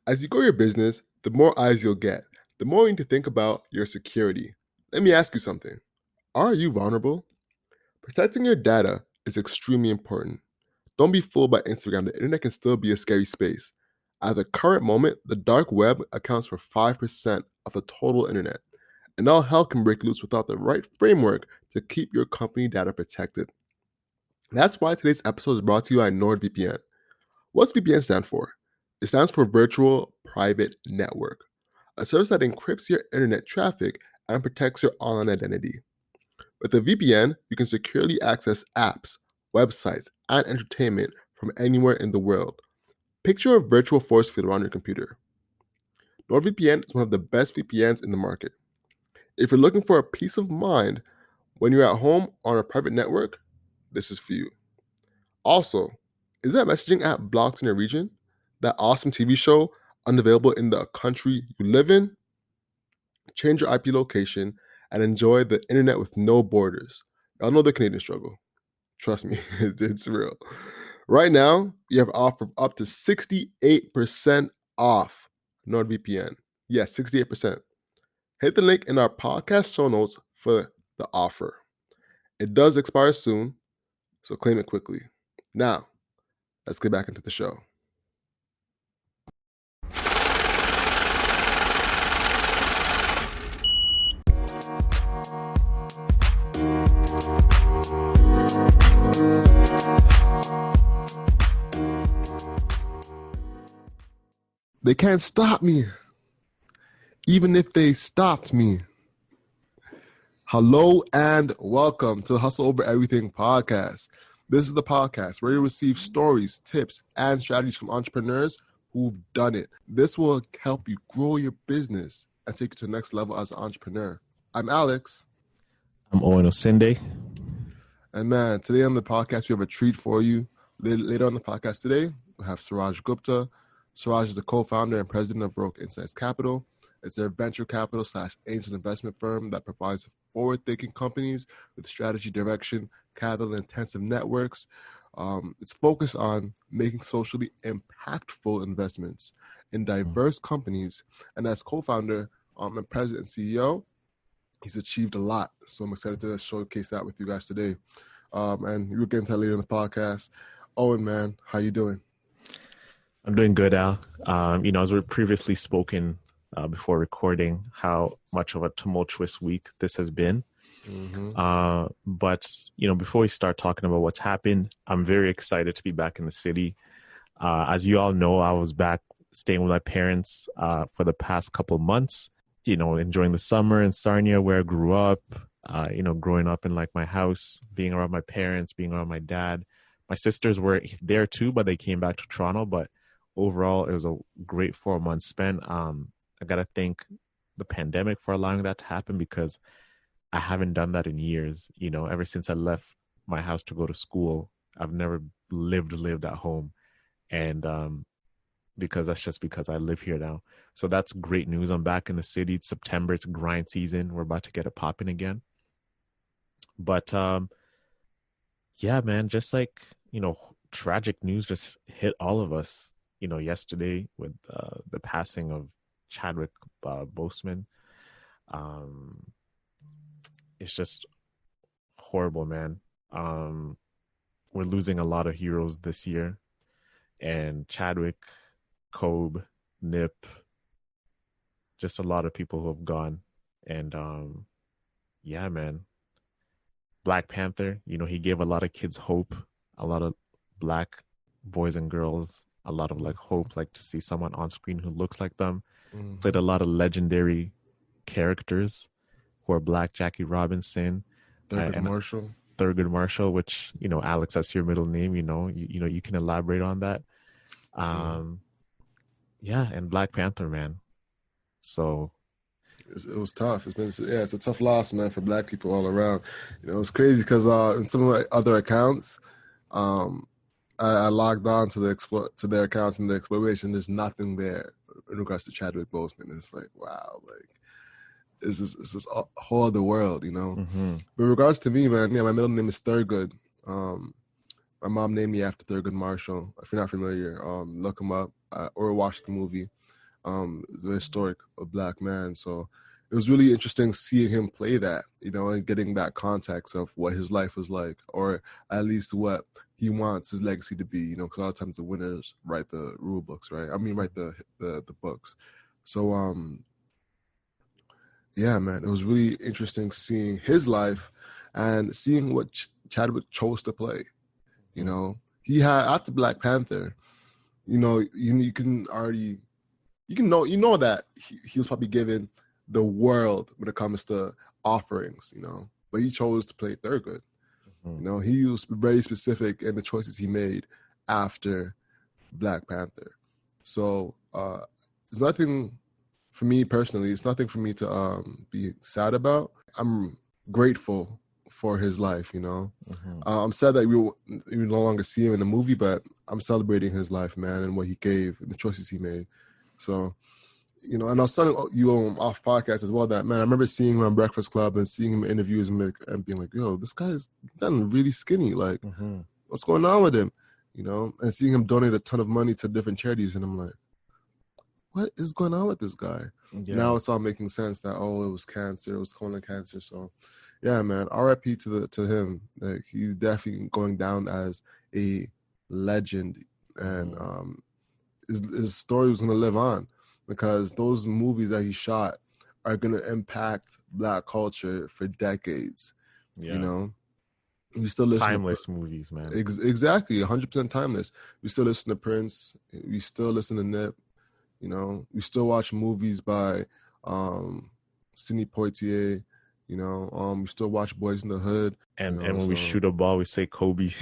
As you grow your business, the more eyes you'll get, the more you need to think about your security. Let me ask you something. Are you vulnerable? Protecting your data is extremely important. Don't be fooled by Instagram. The internet can still be a scary space. At the current moment, the dark web accounts for 5% of the total internet, and all hell can break loose without the right framework to keep your company data protected. That's why today's episode is brought to you by NordVPN. What's VPN stand for? It stands for Virtual Private Network, a service that encrypts your internet traffic and protects your online identity. With a VPN, you can securely access apps, websites, and entertainment from anywhere in the world. Picture a virtual force field around your computer. NordVPN is one of the best VPNs in the market. If you're looking for a peace of mind when you're at home on a private network, this is for you. Also, is that messaging app blocked in your region? That awesome TV show unavailable in the country you live in? Change your IP location and enjoy the internet with no borders. Y'all know the Canadian struggle. Trust me, it's real. Right now, you have an offer of up to 68% off NordVPN. Yes, 68%. Hit the link in our podcast show notes for the offer. It does expire soon, so claim it quickly. Now, let's get back into the show. They can't stop me, even if they stopped me. Hello and welcome to the Hustle Over Everything podcast. This is the podcast where you receive stories, tips, and strategies from entrepreneurs who've done it. This will help you grow your business and take you to the next level as an entrepreneur. I'm Alex. I'm Owen Osinde. And man, today on the podcast, we have a treat for you. Later on the podcast today, we have Suraj Gupta. Suraj is the co-founder and president of Rogue Insight Capital. It's a venture capital / angel investment firm that provides forward-thinking companies with strategy, direction, capital-intensive networks. It's focused on making socially impactful investments in diverse companies. And as co-founder and president and CEO, he's achieved a lot. So I'm excited to showcase that with you guys today. And you'll get into that later in the podcast. Owen, man, how you doing? I'm doing good, Al. As we previously spoken before recording, how much of a tumultuous week this has been. But before we start talking about what's happened, I'm very excited to be back in the city. As you all know, I was back staying with my parents for the past couple of months, enjoying the summer in Sarnia where I grew up, growing up in like my house, being around my parents, being around my dad. My sisters were there too, but they came back to Toronto. But overall, it was a great 4 months spent. I got to thank the pandemic for allowing that to happen because I haven't done that in years. Ever since I left my house to go to school, I've never lived at home. And because I live here now. So that's great news. I'm back in the city. It's September. It's grind season. We're about to get it popping again. But yeah, man, just like, tragic news just hit all of us, yesterday with the passing of Chadwick Boseman. It's just horrible, man. We're losing a lot of heroes this year. And Chadwick, Kobe, Nip, just a lot of people who have gone. And yeah, man. Black Panther, he gave a lot of kids hope, a lot of Black boys and girls, a lot of hope, to see someone on screen who looks like them. Played a lot of legendary characters who are Black. Jackie Robinson, Thurgood Marshall, which Alex, that's your middle name. You can elaborate on that. Yeah, and Black Panther, man. So it was tough. It's a tough loss, man, for Black people all around. It's crazy because in some of my other accounts, I logged on to their accounts and the exploration. There's nothing there in regards to Chadwick Boseman. It's like, wow, it's just a whole other world, But in regards to me, man, my middle name is Thurgood. My mom named me after Thurgood Marshall. If you're not familiar, look him up or watch the movie. It's a historic Black man. So it was really interesting seeing him play that, and getting that context of what his life was like, or at least what he wants his legacy to be, because a lot of times the winners write the rule books, right? I mean, write the books. So, yeah, man, it was really interesting seeing his life and seeing what Chadwick chose to play. He had, after Black Panther, you can already, you know that he was probably given the world when it comes to offerings, but he chose to play Thurgood. He was very specific in the choices he made after Black Panther. So it's nothing for me personally. It's nothing for me to be sad about. I'm grateful for his life. I'm sad that we no longer see him in the movie, but I'm celebrating his life, man, and what he gave and the choices he made. So, and I was telling you off podcast as well that, man, I remember seeing him on Breakfast Club and seeing him in interviews and being like, yo, this guy is done really skinny. Like, what's going on with him? And seeing him donate a ton of money to different charities. And I'm like, what is going on with this guy? Yeah. Now it's all making sense that, it was cancer. It was colon cancer. So, yeah, man, RIP to him. Like, he's definitely going down as a legend. And his story was going to live on, because those movies that he shot are going to impact Black culture for decades. We still listen timeless movies, man. Exactly, 100% timeless. We still listen to Prince. We still listen to Nip. We still watch movies by Sidney Poitier. We still watch Boys in the Hood. And when we shoot a ball, we say Kobe.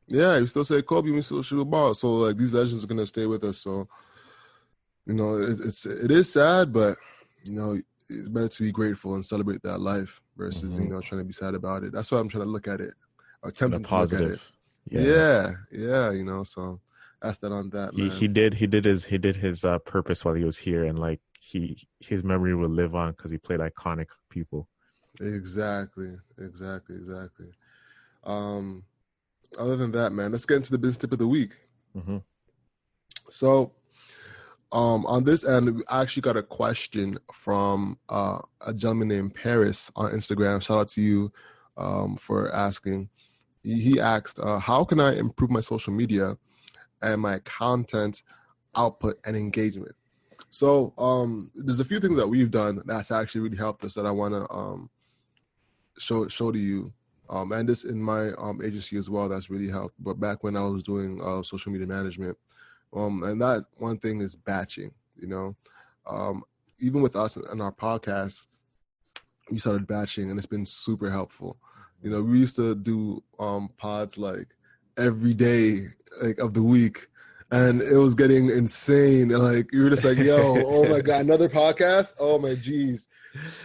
Yeah, we still say Kobe. We still shoot a ball. So like, these legends are gonna stay with us. So it is sad, but it's better to be grateful and celebrate that life versus trying to be sad about it. That's why I'm trying to look at it, attempting to look at it. Yeah. So that's that on that, man. He did his purpose while he was here, and like his memory will live on because he played iconic people. Exactly. Other than that, man, let's get into the business tip of the week. So, on this end, we actually got a question from a gentleman named Paris on Instagram. Shout out to you for asking. He asked, how can I improve my social media and my content output and engagement? So there's a few things that we've done that's actually really helped us that I want to show to you. And this in my agency as well, that's really helped. But back when I was doing social media management, and that one thing is batching, even with us and our podcast, we started batching and it's been super helpful. We used to do pods like every day, like of the week, and it was getting insane. Like, you were just like, yo, oh my God, another podcast? Oh my geez.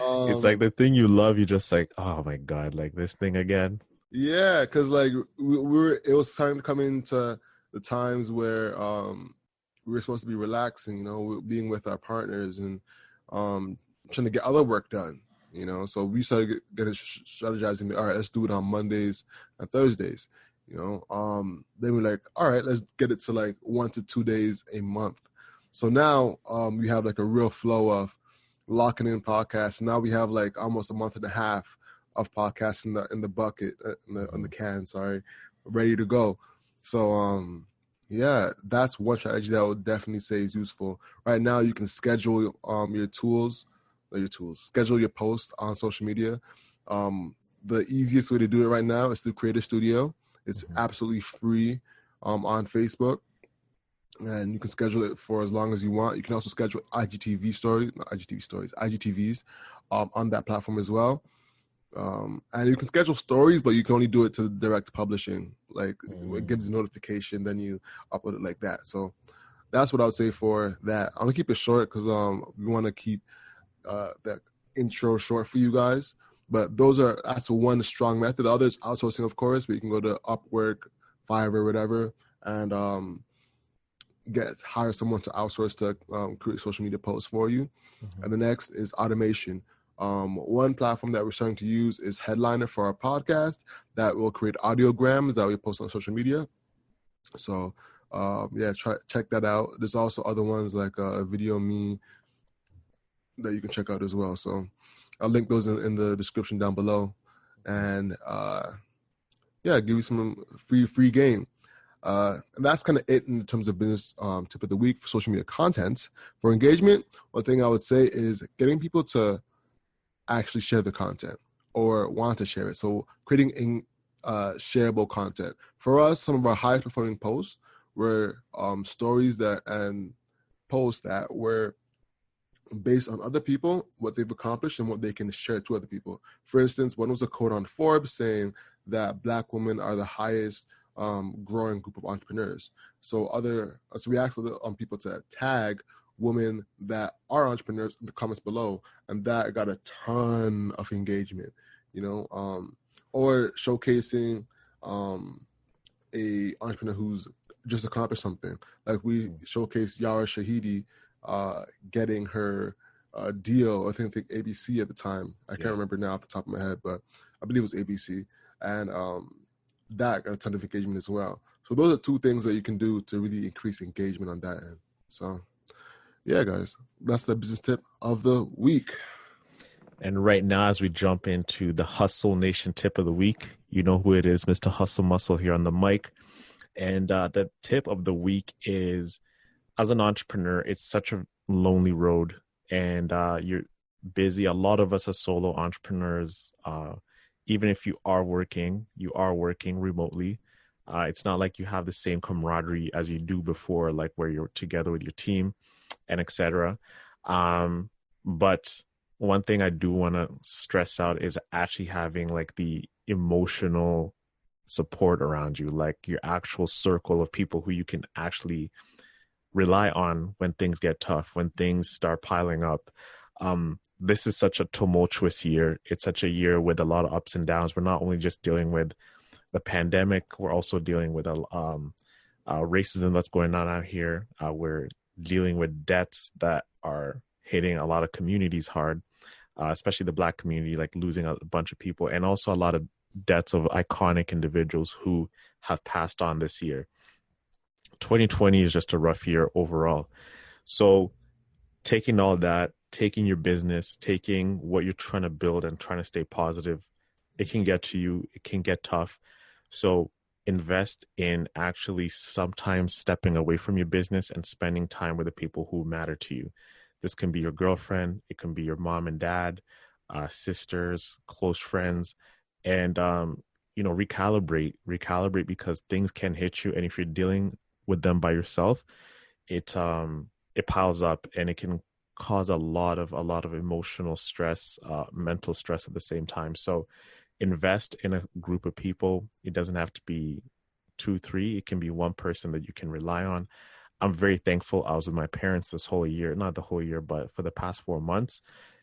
It's like the thing you love, you just like, oh my God, like this thing again. Yeah, because like it was time to come into the times where we were supposed to be relaxing, being with our partners and trying to get other work done, So we started getting strategizing. All right, let's do it on Mondays and Thursdays. Then we're like, all right, let's get it to like 1 to 2 days a month. So now we have like a real flow of locking in podcasts. Now we have like almost a month and a half of podcasts in the bucket, in the can, ready to go. So yeah, that's one strategy that I would definitely say is useful. Right now, you can schedule schedule your posts on social media. The easiest way to do it right now is through Creator Studio. It's absolutely free on Facebook, and you can schedule it for as long as you want. You can also schedule IGTVs on that platform as well. And you can schedule stories, but you can only do it to direct publishing. Like, it gives a notification, then you upload it like that. So that's what I would say for that. I'm gonna keep it short because we want to keep that intro short for you guys. But that's one strong method. The other is outsourcing, of course, but you can go to Upwork, Fiverr, whatever, and hire someone to outsource to create social media posts for you. And the next is automation. One platform that we're starting to use is Headliner for our podcast that will create audiograms that we post on social media. So check that out. There's also other ones like Video Me that you can check out as well. So I'll link those in the description down below, and give you some free game. And that's kind of it in terms of business tip of the week for social media content. For engagement, one thing I would say is getting people to actually share the content or want to share it. So creating shareable content. For us, some of our highest performing posts were stories and posts that were based on other people, what they've accomplished and what they can share to other people. For instance, one was a quote on Forbes saying that Black women are the highest growing group of entrepreneurs. So we asked people to tag women that are entrepreneurs in the comments below, and that got a ton of engagement, or showcasing a entrepreneur who's just accomplished something. Like we showcased Yara Shahidi getting her deal, I think ABC at the time. I can't remember now off the top of my head, but I believe it was ABC. And that got a ton of engagement as well. So those are two things that you can do to really increase engagement on that end. So yeah, guys, that's the business tip of the week. And right now, as we jump into the Hustle Nation tip of the week, you know who it is, Mr. Hustle Muscle here on the mic. And the tip of the week is, as an entrepreneur, it's such a lonely road, and you're busy. A lot of us are solo entrepreneurs. Even if you are working remotely. It's not like you have the same camaraderie as you do before, like where you're together with your team and etc. But one thing I do want to stress out is actually having like the emotional support around you, like your actual circle of people who you can actually rely on when things get tough, when things start piling up. This is such a tumultuous year. It's such a year with a lot of ups and downs. We're not only just dealing with the pandemic, we're also dealing with racism that's going on out here. We're dealing with debts that are hitting a lot of communities hard, especially the Black community, like losing a bunch of people, and also a lot of deaths of iconic individuals who have passed on this year. 2020 is just a rough year overall. So taking all that, taking your business, taking what you're trying to build and trying to stay positive, it can get to you. It can get tough. So invest in actually sometimes stepping away from your business and spending time with the people who matter to you. This can be your girlfriend. It can be your mom and dad, sisters, close friends, and, recalibrate because things can hit you. And if you're dealing with them by yourself, it piles up and it can cause a lot of emotional stress, mental stress at the same time. So invest in a group of people. It doesn't have to be 2, 3. It can be one person that you can rely on. I'm very thankful I was with my parents this whole year, not the whole year, but for the past 4 months.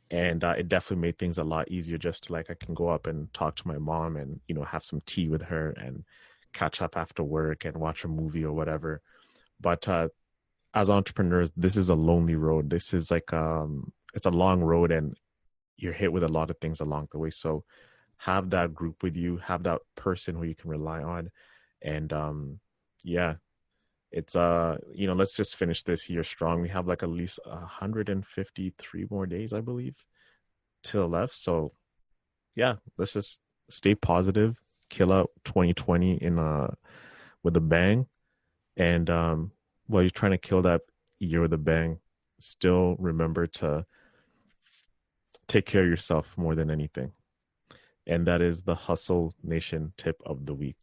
And it definitely made things a lot easier, just to, like, I can go up and talk to my mom and, have some tea with her and catch up after work and watch a movie or whatever. But as entrepreneurs, this is a lonely road. This is like, it's a long road and you're hit with a lot of things along the way. So have that group with you, have that person who you can rely on. And it's, let's just finish this year strong. We have like at least 153 more days, I believe, to the left. So yeah, let's just stay positive, kill out 2020 with a bang. And while you're trying to kill that year with a bang, still remember to take care of yourself more than anything. And that is the Hustle Nation tip of the week.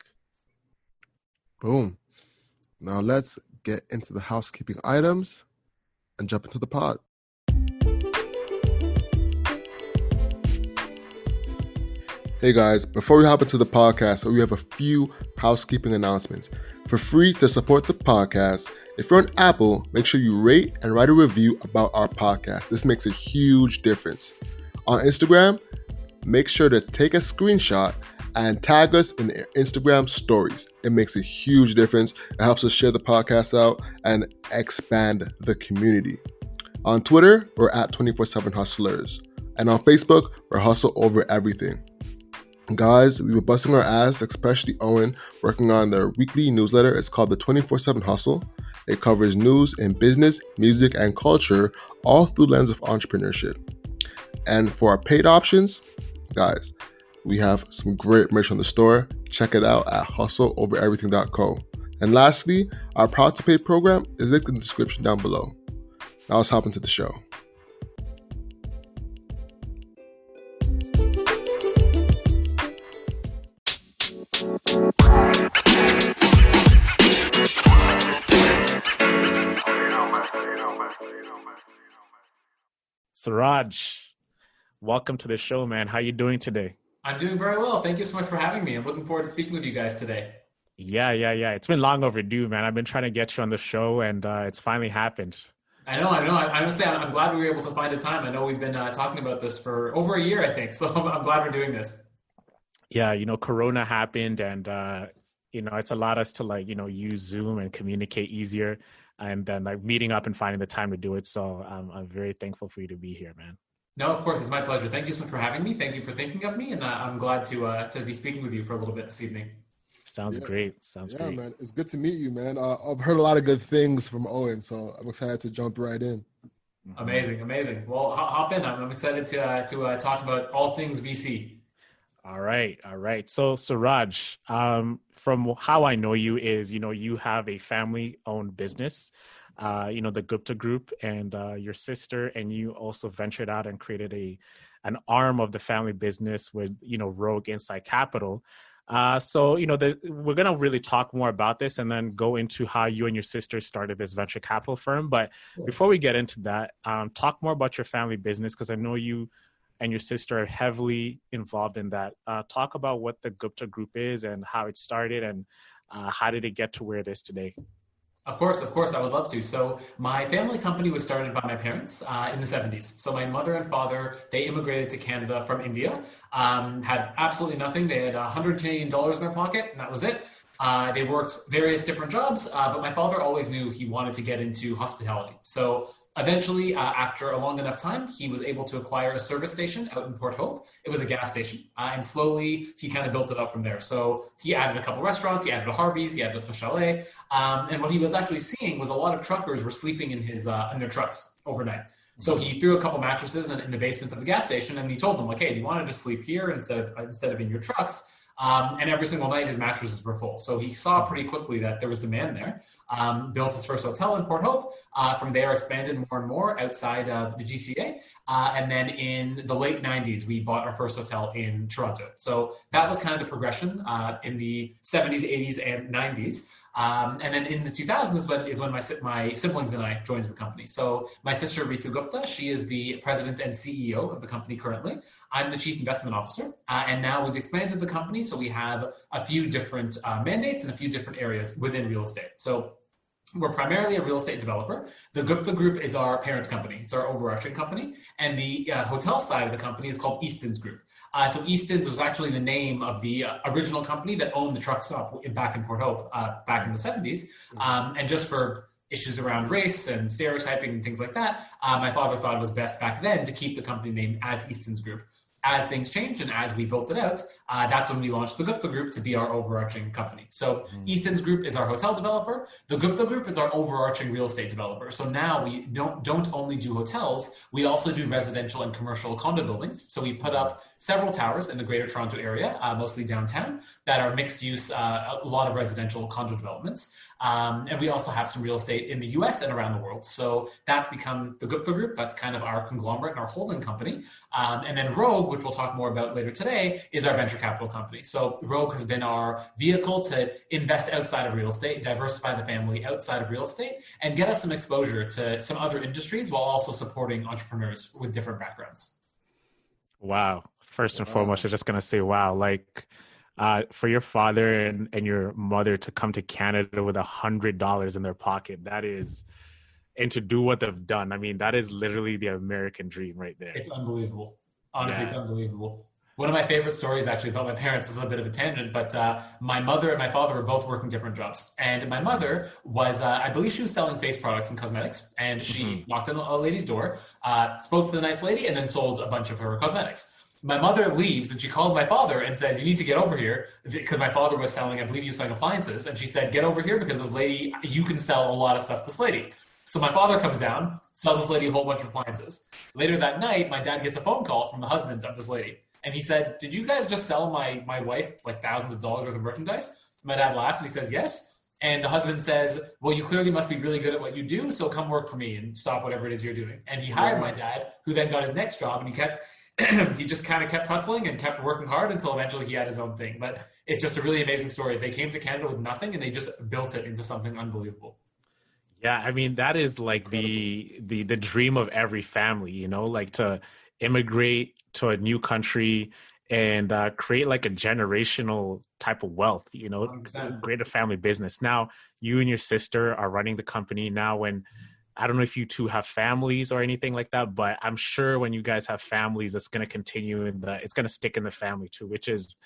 Boom. Now let's get into the housekeeping items and jump into the pod. Hey guys, before we hop into the podcast, we have a few housekeeping announcements. For free to support the podcast, if you're on Apple, make sure you rate and write a review about our podcast. This makes a huge difference. On Instagram, make sure to take a screenshot and tag us in the Instagram stories. It makes a huge difference. It helps us share the podcast out and expand the community. On Twitter, we're at 24/7 Hustlers. And on Facebook, we're Hustle Over Everything. Guys, we were busting our ass, especially Owen, working on their weekly newsletter. It's called the 24/7 Hustle. It covers news in business, music, and culture, all through the lens of entrepreneurship. And for our paid options, guys, we have some great merch on the store. Check it out at hustleovereverything.co. And lastly, our Proud to Pay program is linked in the description down below. Now let's hop into the show. Suraj, welcome to the show, man. How you doing today? I'm doing very well. Thank you so much for having me. I'm looking forward to speaking with you guys today. Yeah. It's been long overdue, man. I've been trying to get you on the show, and it's finally happened. I know. I would say I'm glad we were able to find a time. I know we've been talking about this for over a year, I think. So I'm glad we're doing this. Yeah, Corona happened, and it's allowed us to use Zoom and communicate easier, and then meeting up and finding the time to do it. So I'm very thankful for you to be here, man. No, of course, it's my pleasure. Thank you so much for having me. Thank you for thinking of me, and I'm glad to be speaking with you for a little bit this evening. Sounds great. Sounds great. Yeah, man. It's good to meet you, man. I've heard a lot of good things from Owen, so I'm excited to jump right in. Amazing. Well, hop in. I'm excited to talk about all things VC. All right. So Suraj, from how I know you is, you have a family-owned business, the Gupta Group, and your sister, and you also ventured out and created an arm of the family business with, Rogue Insight Capital. So we're going to really talk more about this and then go into how you and your sister started this venture capital firm. But before we get into that, talk more about your family business, because I know you and your sister are heavily involved in that. Talk about what the Gupta Group is and how it started, and how did it get to where it is today? Of course, I would love to. So my family company was started by my parents in the 70s. So my mother and father, they immigrated to Canada from India, had absolutely nothing. They had $100 Canadian in their pocket, and that was it. They worked various different jobs, but my father always knew he wanted to get into hospitality. So eventually, after a long enough time, he was able to acquire a service station out in Port Hope. It was a gas station. And slowly, he kind of built it up from there. So he added a couple restaurants, he added a Harvey's, he added a Chalet. And what he was actually seeing was a lot of truckers were sleeping in their trucks overnight. So he threw a couple mattresses in the basement of the gas station, and he told them, like, hey, do you want to just sleep here instead of in your trucks? And every single night, his mattresses were full. So he saw pretty quickly that there was demand there. Built his first hotel in Port Hope. From there, expanded more and more outside of the GTA. And then in the late 90s, we bought our first hotel in Toronto. So that was kind of the progression in the 70s, 80s, and 90s. And then in the 2000s is when my siblings and I joined the company. So my sister, Ritu Gupta, she is the president and CEO of the company currently. I'm the chief investment officer. And now we've expanded the company. So we have a few different mandates in a few different areas within real estate. So we're primarily a real estate developer. The Gupta Group is our parent company. It's our overarching company. And the hotel side of the company is called Easton's Group. So Easton's was actually the name of the original company that owned the truck stop back in Port Hope back in the 70s. And just for issues around race and stereotyping and things like that, my father thought it was best back then to keep the company name as Easton's Group. As things changed and as we built it out, that's when we launched the Gupta Group to be our overarching company. So Easton's Group is our hotel developer. The Gupta Group is our overarching real estate developer. So now we don't only do hotels, we also do residential and commercial condo buildings. So we put up several towers in the greater Toronto area, mostly downtown, that are mixed use, a lot of residential condo developments. And we also have some real estate in the US and around the world. So that's become the Gupta Group. That's kind of our conglomerate and our holding company. And then Rogue, which we'll talk more about later today, is our venture capital company. So Rogue has been our vehicle to invest outside of real estate, diversify the family outside of real estate, and get us some exposure to some other industries while also supporting entrepreneurs with different backgrounds. Wow. First and foremost, I'm just going to say, wow, for your father and your mother to come to Canada with $100 in their pocket, and to do what they've done. I mean, that is literally the American dream right there. It's unbelievable. Honestly, It's unbelievable. One of my favorite stories actually about my parents is a bit of a tangent, but my mother and my father were both working different jobs. And my mother was, I believe she was selling face products and cosmetics. And she knocked on a lady's door, spoke to the nice lady, and then sold a bunch of her cosmetics. my mother leaves and she calls my father and says, you need to get over here, because my father was selling, I believe he was selling appliances. And she said, get over here because this lady, you can sell a lot of stuff to this lady. So my father comes down, sells this lady a whole bunch of appliances. Later that night, my dad gets a phone call from the husband of this lady. And he said, did you guys just sell my wife like thousands of dollars worth of merchandise? My dad laughs and he says, yes. And the husband says, well, you clearly must be really good at what you do, so come work for me and stop whatever it is you're doing. And he hired my dad, who then got his next job, and he just kind of kept hustling and kept working hard until eventually he had his own thing. But it's just a really amazing story. They came to Canada with nothing and they just built it into something unbelievable. Yeah, I mean, that is like the dream of every family, you know, like to immigrate to a new country and create like a generational type of wealth, you know, 100%. create a family business. Now, you and your sister are running the company now. When I don't know if you two have families or anything like that, but I'm sure when you guys have families, it's going to continue it's going to stick in the family too, which is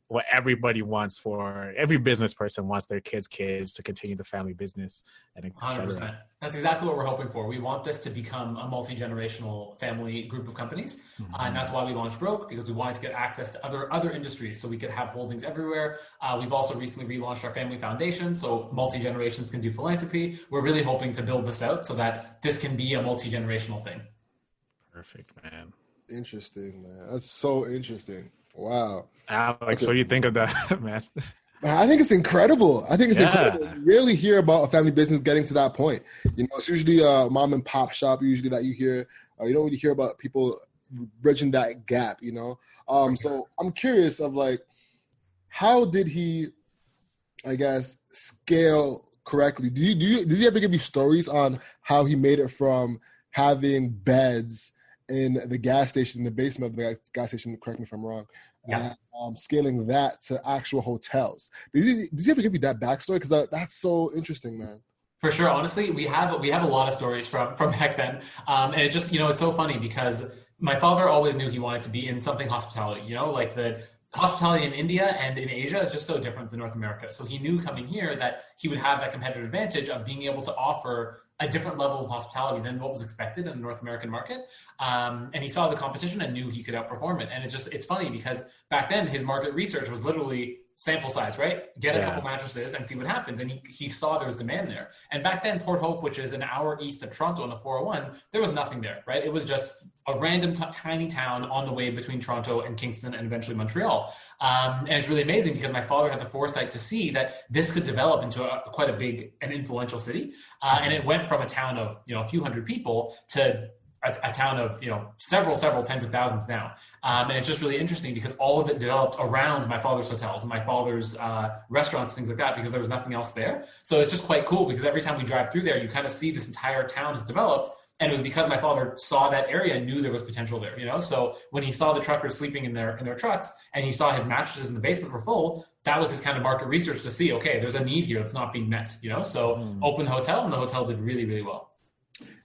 what everybody wants. For every business person wants their kids to continue the family business, and et cetera. 100%. That's exactly what we're hoping for. We want this to become a multi-generational family group of companies. And that's why we launched Rogue, because we wanted to get access to other industries so we could have holdings everywhere. We've also recently relaunched our family foundation, so multi-generations can do philanthropy. We're really hoping to build this out so that this can be a multi-generational thing. Perfect, man. Interesting, man. That's so interesting. Wow. Alex, what do you think of that, man? I think it's incredible. You rarely hear about a family business getting to that point. You know, it's usually a mom and pop shop usually that you hear. You don't really hear about people bridging that gap, you know? So I'm curious of like, how did he, I guess, scale correctly? Does he ever give you stories on how he made it from having beds in the gas station, in the basement of the gas station, correct me if I'm wrong, scaling that to actual hotels? Does he ever give you that backstory? Because that's so interesting, man. For sure. Honestly, we have a lot of stories from back then. And it's just, you know, it's so funny because my father always knew he wanted to be in something hospitality, you know, like the hospitality in India and in Asia is just so different than North America. So he knew coming here that he would have that competitive advantage of being able to offer a different level of hospitality than what was expected in the North American market. And he saw the competition and knew he could outperform it. And it's funny because back then his market research was literally sample size, right? Get a couple mattresses and see what happens. And he saw there was demand there. And back then, Port Hope, which is an hour east of Toronto on the 401, there was nothing there, right? It was just a random tiny town on the way between Toronto and Kingston and eventually Montreal. And it's really amazing because my father had the foresight to see that this could develop into quite a big and influential city. And it went from a town of, you know, a few hundred people to a town of, you know, several tens of thousands now. And it's just really interesting because all of it developed around my father's hotels and my father's restaurants, things like that, because there was nothing else there. So it's just quite cool because every time we drive through there, you kind of see this entire town has developed. And it was because my father saw that area and knew there was potential there, you know? So when he saw the truckers sleeping in their trucks and he saw his mattresses in the basement were full, that was his kind of market research to see, okay, there's a need here that's not being met, you know? So open the hotel, and the hotel did really, really well.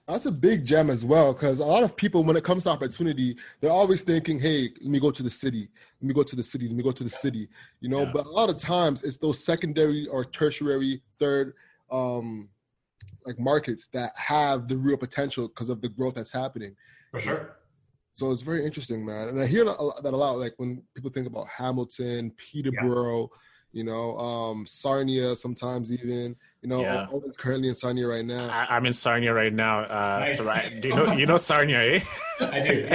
That's a big gem as well, because a lot of people, when it comes to opportunity, they're always thinking, hey, let me go to the city. Let me go to the city. Let me go to the city. You know, but a lot of times it's those secondary or tertiary, third, like markets that have the real potential because of the growth that's happening. For sure. So it's very interesting, man. And I hear that a lot, like when people think about Hamilton, Peterborough, you know, Sarnia sometimes even, you know, Owen's currently in Sarnia right now. I'm in Sarnia right now. Nice. So you know Sarnia, eh? I do.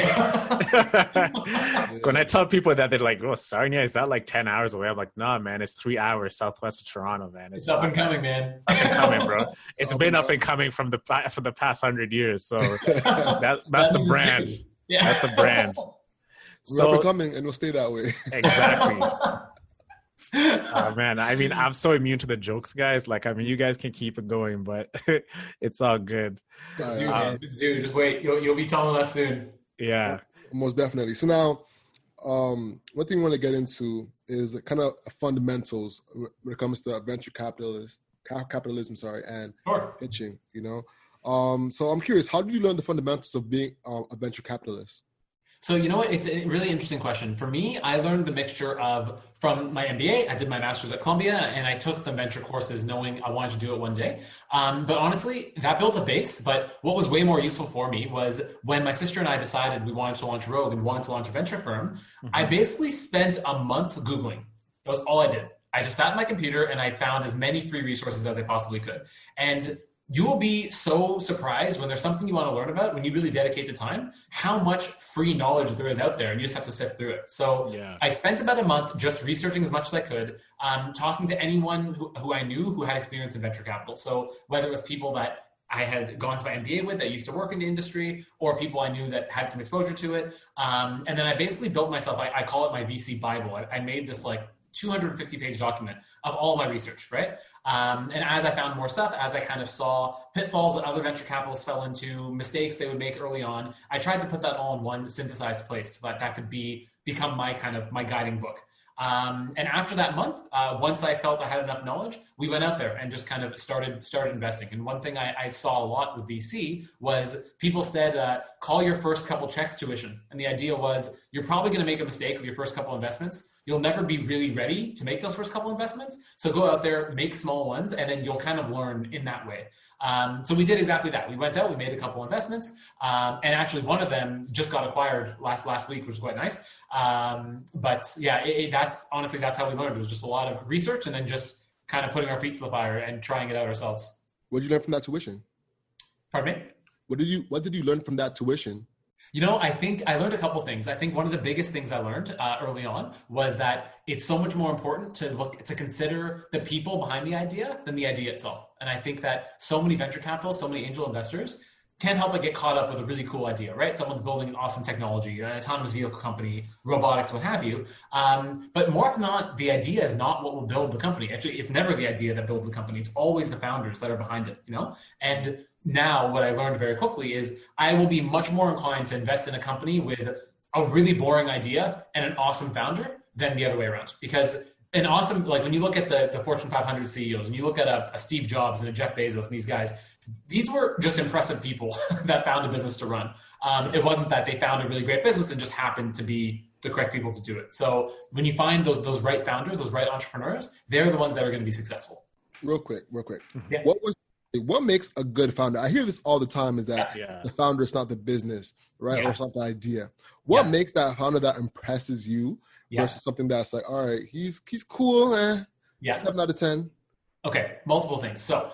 When I tell people that, they're like, oh, Sarnia, is that like 10 hours away? I'm like, nah, man, it's 3 hours southwest of Toronto, man. It's up and coming, man. Up and coming, bro. It's been up and coming for the past 100 years. So that's the brand. Yeah. That's the brand. We're up and coming, and we'll stay that way. Exactly. Oh man, I mean, I'm so immune to the jokes, guys. Like, I mean, you guys can keep it going, but it's all good. It's due. Just wait. You'll be telling us soon. Yeah, most definitely. So now, one thing we want to get into is the kind of fundamentals when it comes to venture capitalism, and pitching. You know, so I'm curious, how did you learn the fundamentals of being a venture capitalist? So you know what? It's a really interesting question. For me, I learned the mixture of from my MBA. I did my master's at Columbia, and I took some venture courses, knowing I wanted to do it one day. But honestly, that built a base. But what was way more useful for me was when my sister and I decided we wanted to launch Rogue and wanted to launch a venture firm. I basically spent a month Googling. That was all I did. I just sat at my computer and I found as many free resources as I possibly could. And you will be so surprised when there's something you want to learn about, when you really dedicate the time, how much free knowledge there is out there, and you just have to sift through it. So yeah. I spent about a month just researching as much as I could, talking to anyone who I knew who had experience in venture capital. So whether it was people that I had gone to my MBA with that used to work in the industry, or people I knew that had some exposure to it. And then I basically built myself, I call it my VC Bible. I made this like 250-page document of all my research, right? And as I found more stuff, as I kind of saw pitfalls that other venture capitalists fell into, mistakes they would make early on, I tried to put that all in one synthesized place so that that could become my kind of my guiding book. And after that month, once I felt I had enough knowledge, we went out there and just kind of started investing. And one thing I saw a lot with VC was people said, call your first couple checks tuition. And the idea was you're probably going to make a mistake with your first couple investments. You'll never be really ready to make those first couple investments. So go out there, make small ones, and then you'll kind of learn in that way. So we did exactly that. We went out, we made a couple investments, and actually one of them just got acquired last week, which was quite nice. But yeah, that's honestly, that's how we learned. It was just a lot of research and then just kind of putting our feet to the fire and trying it out ourselves. What did you learn from that tuition? Pardon me? What did you learn from that tuition? You know, I think I learned a couple things. I think one of the biggest things I learned early on was that it's so much more important to consider the people behind the idea than the idea itself. And I think that so many venture capitalists, so many angel investors can't help but get caught up with a really cool idea, right? Someone's building an awesome technology, an autonomous vehicle company, robotics, what have you. But more often than not, the idea is not what will build the company. Actually, it's never the idea that builds the company. It's always the founders that are behind it, you know? And now what I learned very quickly is I will be much more inclined to invest in a company with a really boring idea and an awesome founder than the other way around. Because an awesome, like when you look at the Fortune 500 CEOs and you look at a Steve Jobs and a Jeff Bezos and these guys, these were just impressive people that found a business to run. It wasn't that they found a really great business and just happened to be the correct people to do it. So when you find those right founders, those right entrepreneurs, they're the ones that are going to be successful. Real quick. Yeah. What makes a good founder? I hear this all the time is that the founder is not the business, right? Yeah. Or it's not the idea. What makes that founder that impresses you versus something that's like, all right, he's cool, 7 out of 10. Okay, multiple things. So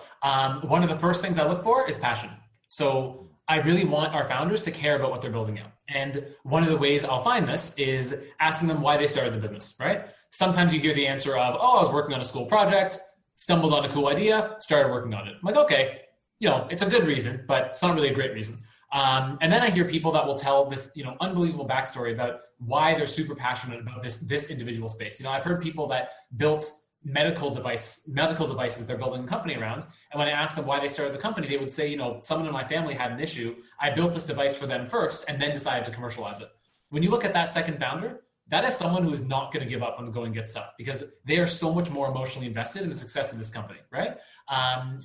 one of the first things I look for is passion. So I really want our founders to care about what they're building out. And one of the ways I'll find this is asking them why they started the business, right? Sometimes you hear the answer of, I was working on a school project, stumbled on a cool idea, started working on it. I'm like, okay, it's a good reason, but it's not really a great reason. And then I hear people that will tell this, unbelievable backstory about why they're super passionate about this individual space. I've heard people that built medical devices they're building a company around. And when I asked them why they started the company, they would say, someone in my family had an issue. I built this device for them first and then decided to commercialize it. When you look at that second founder, that is someone who is not going to give up when the going gets tough because they are so much more emotionally invested in the success of this company, right?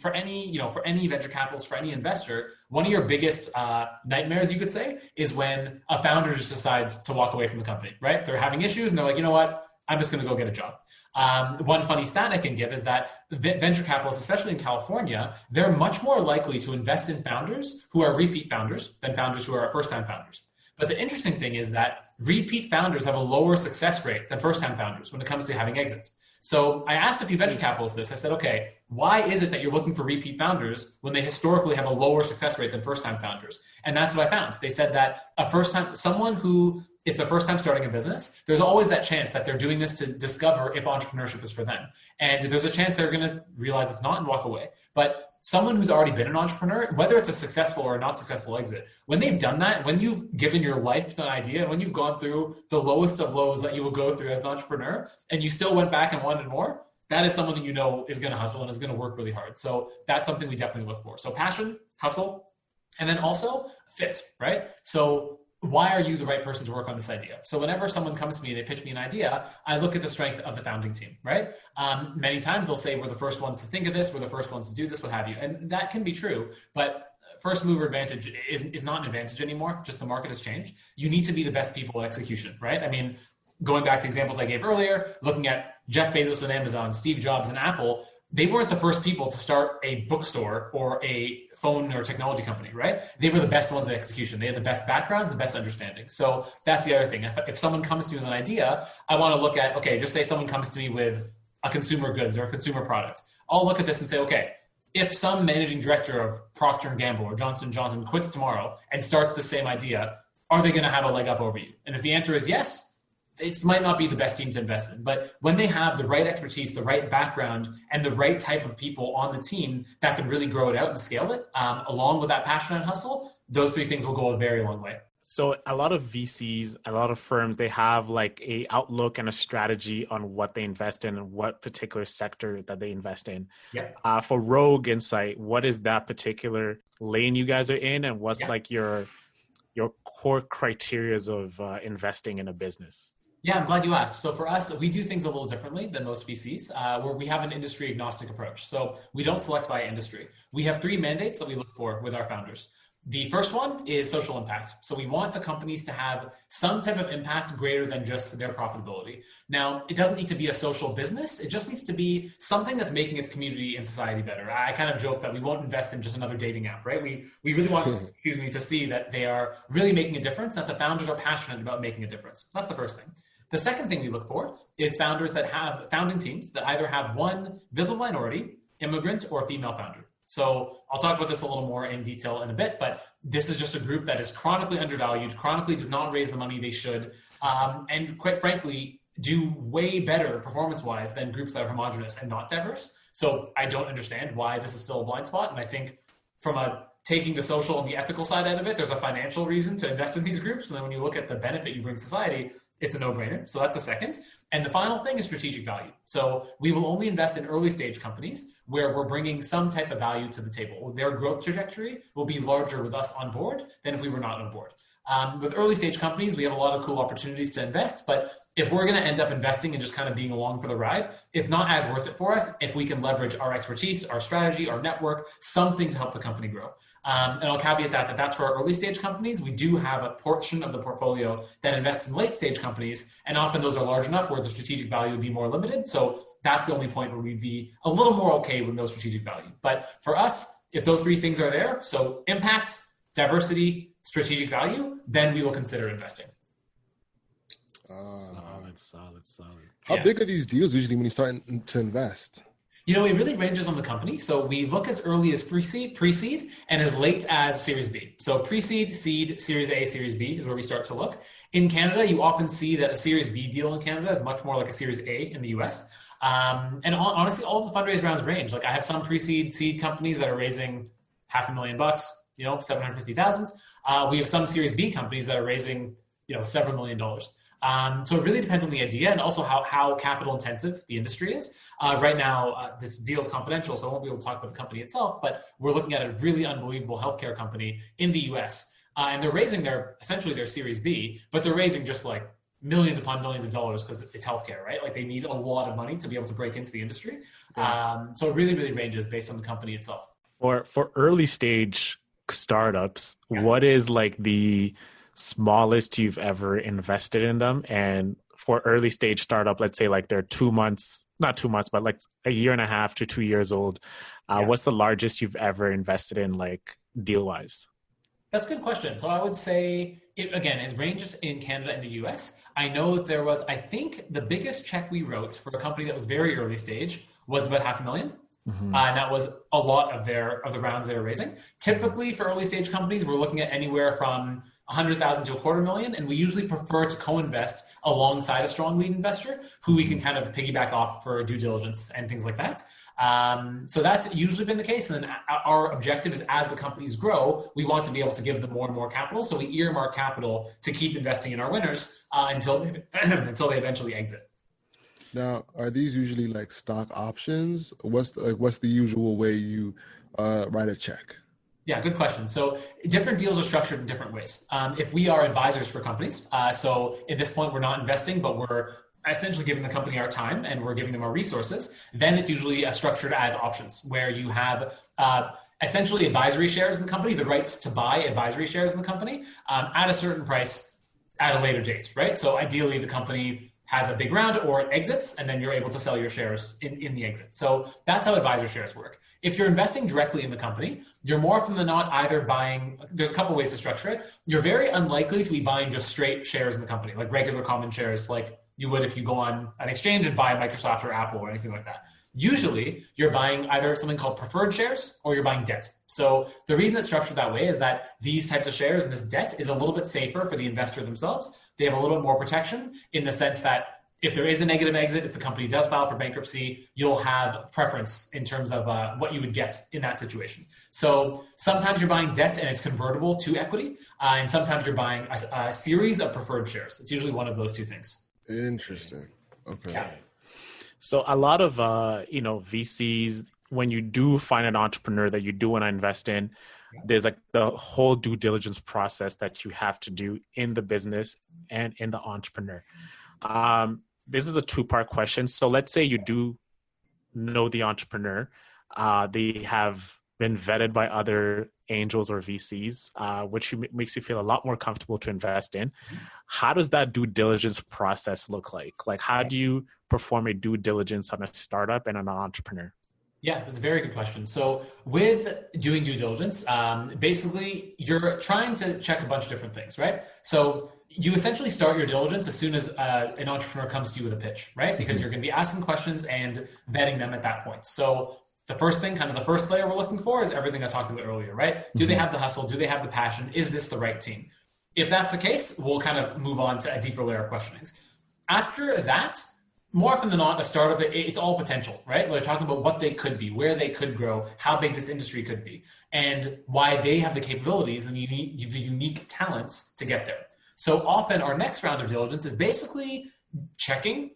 For any venture capitalist, for any investor, one of your biggest nightmares, you could say, is when a founder just decides to walk away from the company, right? They're having issues and they're like, you know what? I'm just going to go get a job. One funny stat I can give is that venture capitalists, especially in California, they're much more likely to invest in founders who are repeat founders than founders who are first-time founders. But the interesting thing is that repeat founders have a lower success rate than first-time founders when it comes to having exits. So I asked a few venture capitalists this. I said, okay, why is it that you're looking for repeat founders when they historically have a lower success rate than first-time founders? And that's what I found. They said that someone who it's the first time starting a business, there's always that chance that they're doing this to discover if entrepreneurship is for them. And there's a chance they're going to realize it's not and walk away. But someone who's already been an entrepreneur, whether it's a successful or not successful exit, when they've done that, when you've given your life to an idea, when you've gone through the lowest of lows that you will go through as an entrepreneur, and you still went back and wanted more, that is someone that is going to hustle and is going to work really hard. So that's something we definitely look for. So passion, hustle, and then also fit, right? So why are you the right person to work on this idea? So whenever someone comes to me and they pitch me an idea, I look at the strength of the founding team, right? Many times they'll say, we're the first ones to think of this, we're the first ones to do this, what have you. And that can be true. But first mover advantage is not an advantage anymore. Just the market has changed. You need to be the best people at execution, right? I mean, going back to the examples I gave earlier, looking at Jeff Bezos and Amazon, Steve Jobs and Apple, they weren't the first people to start a bookstore or a phone or technology company, right? They were the best ones at execution. They had the best backgrounds, the best understanding. So that's the other thing. If someone comes to me with an idea, I want to look at, okay, just say someone comes to me with a consumer goods or a consumer product. I'll look at this and say, okay, if some managing director of Procter & Gamble or Johnson & Johnson quits tomorrow and starts the same idea, are they going to have a leg up over you? And if the answer is yes, it might not be the best team to invest in. But when they have the right expertise, the right background, and the right type of people on the team that can really grow it out and scale it, along with that passion and hustle, those three things will go a very long way. So a lot of VCs, a lot of firms, they have like a outlook and a strategy on what they invest in and what particular sector that they invest in. Yeah. For Rogue Insight, what is that particular lane you guys are in, and what's like your core criterias of investing in a business? Yeah, I'm glad you asked. So for us, we do things a little differently than most VCs, where we have an industry agnostic approach. So we don't select by industry. We have three mandates that we look for with our founders. The first one is social impact. So we want the companies to have some type of impact greater than just their profitability. Now, it doesn't need to be a social business. It just needs to be something that's making its community and society better. I kind of joke that we won't invest in just another dating app, right? We really want, to see that they are really making a difference, that the founders are passionate about making a difference. That's the first thing. The second thing we look for is founders that have founding teams that either have one visible minority, immigrant, or female founder. So I'll talk about this a little more in detail in a bit, but this is just a group that is chronically undervalued, chronically does not raise the money they should, and quite frankly, do way better performance-wise than groups that are homogenous and not diverse. So I don't understand why this is still a blind spot. And I think from taking the social and the ethical side out of it, there's a financial reason to invest in these groups. And then when you look at the benefit you bring society, it's a no-brainer. So that's the second. And the final thing is strategic value. So we will only invest in early stage companies where we're bringing some type of value to the table. Their growth trajectory will be larger with us on board than if we were not on board. With early stage companies, we have a lot of cool opportunities to invest, but if we're going to end up investing and just kind of being along for the ride, it's not as worth it for us if we can leverage our expertise, our strategy, our network, something to help the company grow. And I'll caveat that's for our early stage companies. We do have a portion of the portfolio that invests in late stage companies, and often those are large enough where the strategic value would be more limited. So that's the only point where we'd be a little more okay with no strategic value. But for us, if those three things are there, so impact, diversity, strategic value, then we will consider investing. Solid. How big are these deals usually when you start to invest? It really ranges on the company. So we look as early as pre-seed, and as late as Series B. So pre-seed, seed, Series A, Series B is where we start to look. In Canada, you often see that a Series B deal in Canada is much more like a Series A in the US. And honestly, all the fundraise rounds range. Like I have some pre-seed, seed companies that are raising $500,000, 750,000. We have some Series B companies that are raising, several $1 million. So it really depends on the idea and also how capital intensive the industry is. Right now, this deal is confidential, so I won't be able to talk about the company itself, but we're looking at a really unbelievable healthcare company in the US. And they're raising essentially their Series B, but they're raising just like millions upon millions of dollars because it's healthcare, right? Like they need a lot of money to be able to break into the industry. Yeah. So it really, really ranges based on the company itself. For early stage startups, what is like the smallest you've ever invested in them? And for early stage startup, let's say like they're not 2 months, but like a year and a half to 2 years old. What's the largest you've ever invested in, like deal wise? That's a good question. So I would say it ranges in Canada and the US. I know there was, I think the biggest check we wrote for a company that was very early stage was about $500,000. Mm-hmm. And that was a lot of the rounds they were raising. Typically for early stage companies, we're looking at anywhere from 100,000 to $250,000, and we usually prefer to co-invest alongside a strong lead investor who we can kind of piggyback off for due diligence and things like that. So that's usually been the case. And then our objective is, as the companies grow, we want to be able to give them more and more capital. So we earmark capital to keep investing in our winners until they eventually exit. Now, are these usually like stock options? What's the usual way you write a check? Yeah, good question. So different deals are structured in different ways. If we are advisors for companies, so at this point we're not investing, but we're essentially giving the company our time and we're giving them our resources, then it's usually structured as options where you have essentially advisory shares in the company, the right to buy advisory shares in the company at a certain price at a later date, right? So ideally the company has a big round or it exits, and then you're able to sell your shares in the exit. So that's how advisor shares work. If you're investing directly in the company, you're more often than not either buying, there's a couple ways to structure it. You're very unlikely to be buying just straight shares in the company, like regular common shares, like you would if you go on an exchange and buy Microsoft or Apple or anything like that. Usually you're buying either something called preferred shares or you're buying debt. So the reason it's structured that way is that these types of shares and this debt is a little bit safer for the investor themselves. They have a little bit more protection in the sense that if there is a negative exit, if the company does file for bankruptcy, you'll have preference in terms of what you would get in that situation. So sometimes you're buying debt and it's convertible to equity, and sometimes you're buying a series of preferred shares. It's usually one of those two things. Interesting. Okay. Yeah. So a lot of VCs, when you do find an entrepreneur that you do want to invest in, there's like the whole due diligence process that you have to do in the business and in the entrepreneur. This is a two-part question. So let's say you do know the entrepreneur. They have been vetted by other angels or VCs, which makes you feel a lot more comfortable to invest in. How does that due diligence process look like? Like, how do you perform a due diligence on a startup and an entrepreneur? Yeah, that's a very good question. So with doing due diligence, basically you're trying to check a bunch of different things, right? So you essentially start your diligence as soon as an entrepreneur comes to you with a pitch, right? Because you're going to be asking questions and vetting them at that point. So the first thing, kind of the first layer we're looking for is everything I talked about earlier, right? Do they have the hustle? Do they have the passion? Is this the right team? If that's the case, we'll kind of move on to a deeper layer of questionings. After that, more often than not, a startup, it's all potential, right? We're talking about what they could be, where they could grow, how big this industry could be, and why they have the capabilities and the unique talents to get there. So often our next round of diligence is basically checking,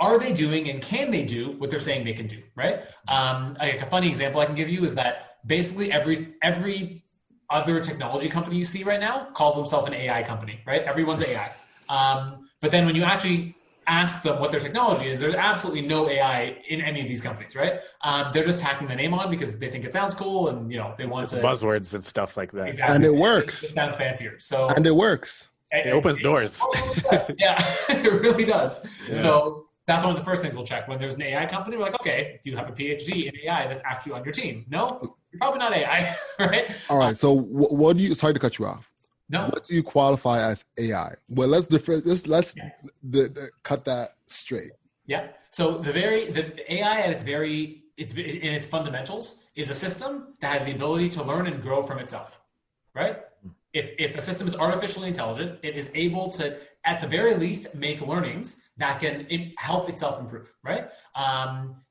are they doing and can they do what they're saying they can do, right? A funny example I can give you is that basically every other technology company you see right now calls themselves an AI company, right? Everyone's AI. But then when you actually ask them what their technology is, there's absolutely no AI in any of these companies, right? They're just tacking the name on because they think it sounds cool and they want to buzzwords and stuff like that. Exactly. And it works. It sounds fancier. So and it works. It opens doors. Yeah, it really does. Yeah. So that's one of the first things we'll check. When there's an AI company, we're like, okay, do you have a PhD in AI that's actually on your team? No, you're probably not AI, right? All right. So what do you? Sorry to cut you off. No. What do you qualify as AI? Well, let's cut that straight. Yeah. So the AI at in its fundamentals is a system that has the ability to learn and grow from itself, right? If a system is artificially intelligent, it is able to, at the very least, make learnings that can help itself improve, right?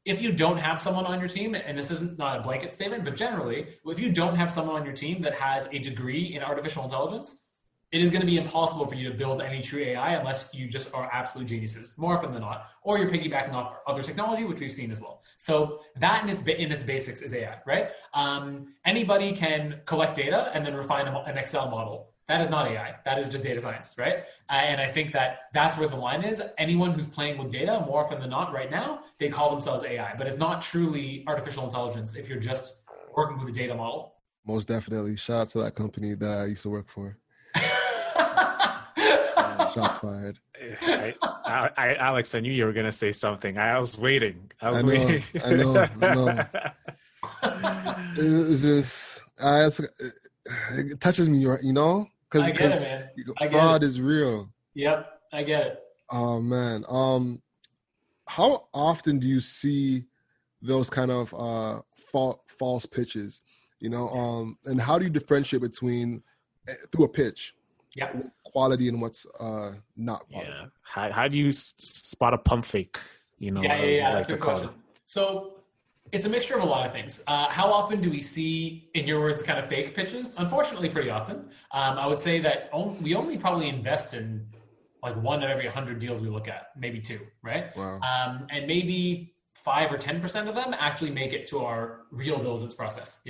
If you don't have someone on your team, and this isn't not a blanket statement, but generally, if you don't have someone on your team that has a degree in artificial intelligence, it is going to be impossible for you to build any true AI unless you just are absolute geniuses, more often than not, or you're piggybacking off other technology, which we've seen as well. So that in its basics is AI, right? Anybody can collect data and then refine an Excel model. That is not AI. That is just data science, right? And I think that's where the line is. Anyone who's playing with data, more often than not right now, they call themselves AI, but it's not truly artificial intelligence if you're just working with a data model. Most definitely. Shout out to that company that I used to work for. Shots fired. Alex, I knew you were going to say something. I was waiting. I know. It touches me, because fraud is real. Yep, I get it. Oh man. How often do you see those kind of false pitches? And how do you differentiate between through a pitch? Yeah. What's quality and what's not quality? Yeah. How do you spot a pump fake? That's a good question. So it's a mixture of a lot of things. How often do we see, in your words, kind of fake pitches? Unfortunately, pretty often. I would say that we only probably invest in like 1 out of every 100 deals we look at, maybe 2, right? Wow. And maybe 5 or 10% of them actually make it to our real diligence process,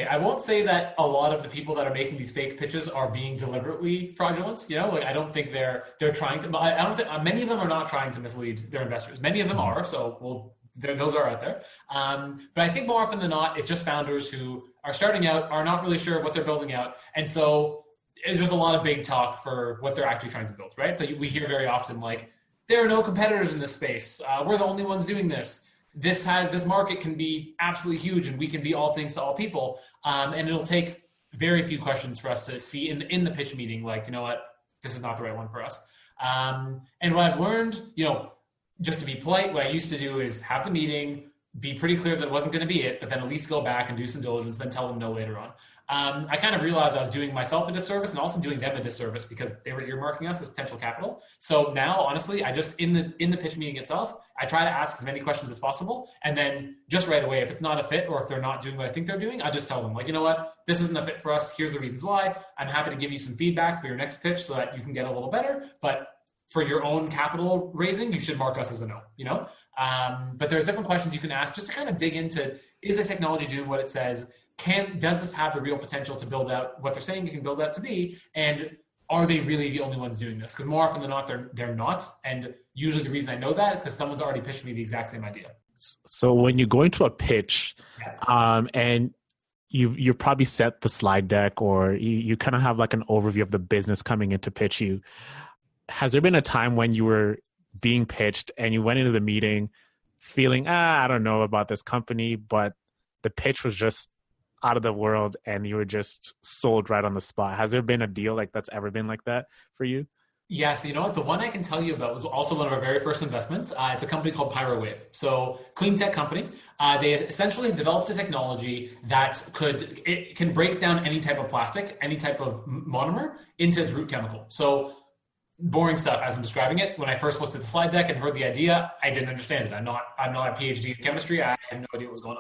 I won't say that a lot of the people that are making these fake pitches are being deliberately fraudulent. I don't think they're trying to. I don't think many of them are not trying to mislead their investors. Many of them are. So we'll those are out there. But I think more often than not, it's just founders who are starting out, are not really sure of what they're building out. And so it's just a lot of big talk for what they're actually trying to build, right? So we hear very often like, there are no competitors in this space. We're the only ones doing this. This market can be absolutely huge and we can be all things to all people. And it'll take very few questions for us to see in the pitch meeting, like, you know what, this is not the right one for us. And what I've learned, just to be polite, what I used to do is have the meeting, be pretty clear that it wasn't going to be it, but then at least go back and do some diligence, then tell them no later on. I kind of realized I was doing myself a disservice and also doing them a disservice because they were earmarking us as potential capital. So now, honestly, I just, in the pitch meeting itself, I try to ask as many questions as possible. And then just right away, if it's not a fit or if they're not doing what I think they're doing, I just tell them, like, you know what, this isn't a fit for us. Here's the reasons why. I'm happy to give you some feedback for your next pitch so that you can get a little better. But for your own capital raising, you should mark us as a no, But there's different questions you can ask just to kind of dig into, is the technology doing what it says? Does this have the real potential to build out what they're saying it can build out to be? And are they really the only ones doing this? Because more often than not, they're not. And usually the reason I know that is because someone's already pitched me the exact same idea. So when you go into a pitch, and you probably set the slide deck or you kind of have like an overview of the business coming in to pitch you. Has there been a time when you were being pitched and you went into the meeting feeling, I don't know about this company, but the pitch was just out of the world and you were just sold right on the spot? Has there been a deal like that's ever been like that for you? Yeah, so you know what? The one I can tell you about was also one of our very first investments. It's a company called Pyrowave. So clean tech company. They essentially developed a technology that can break down any type of plastic, any type of monomer into its root chemical. So boring stuff as I'm describing it. When I first looked at the slide deck and heard the idea, I didn't understand it. I'm not a PhD in chemistry. I had no idea what was going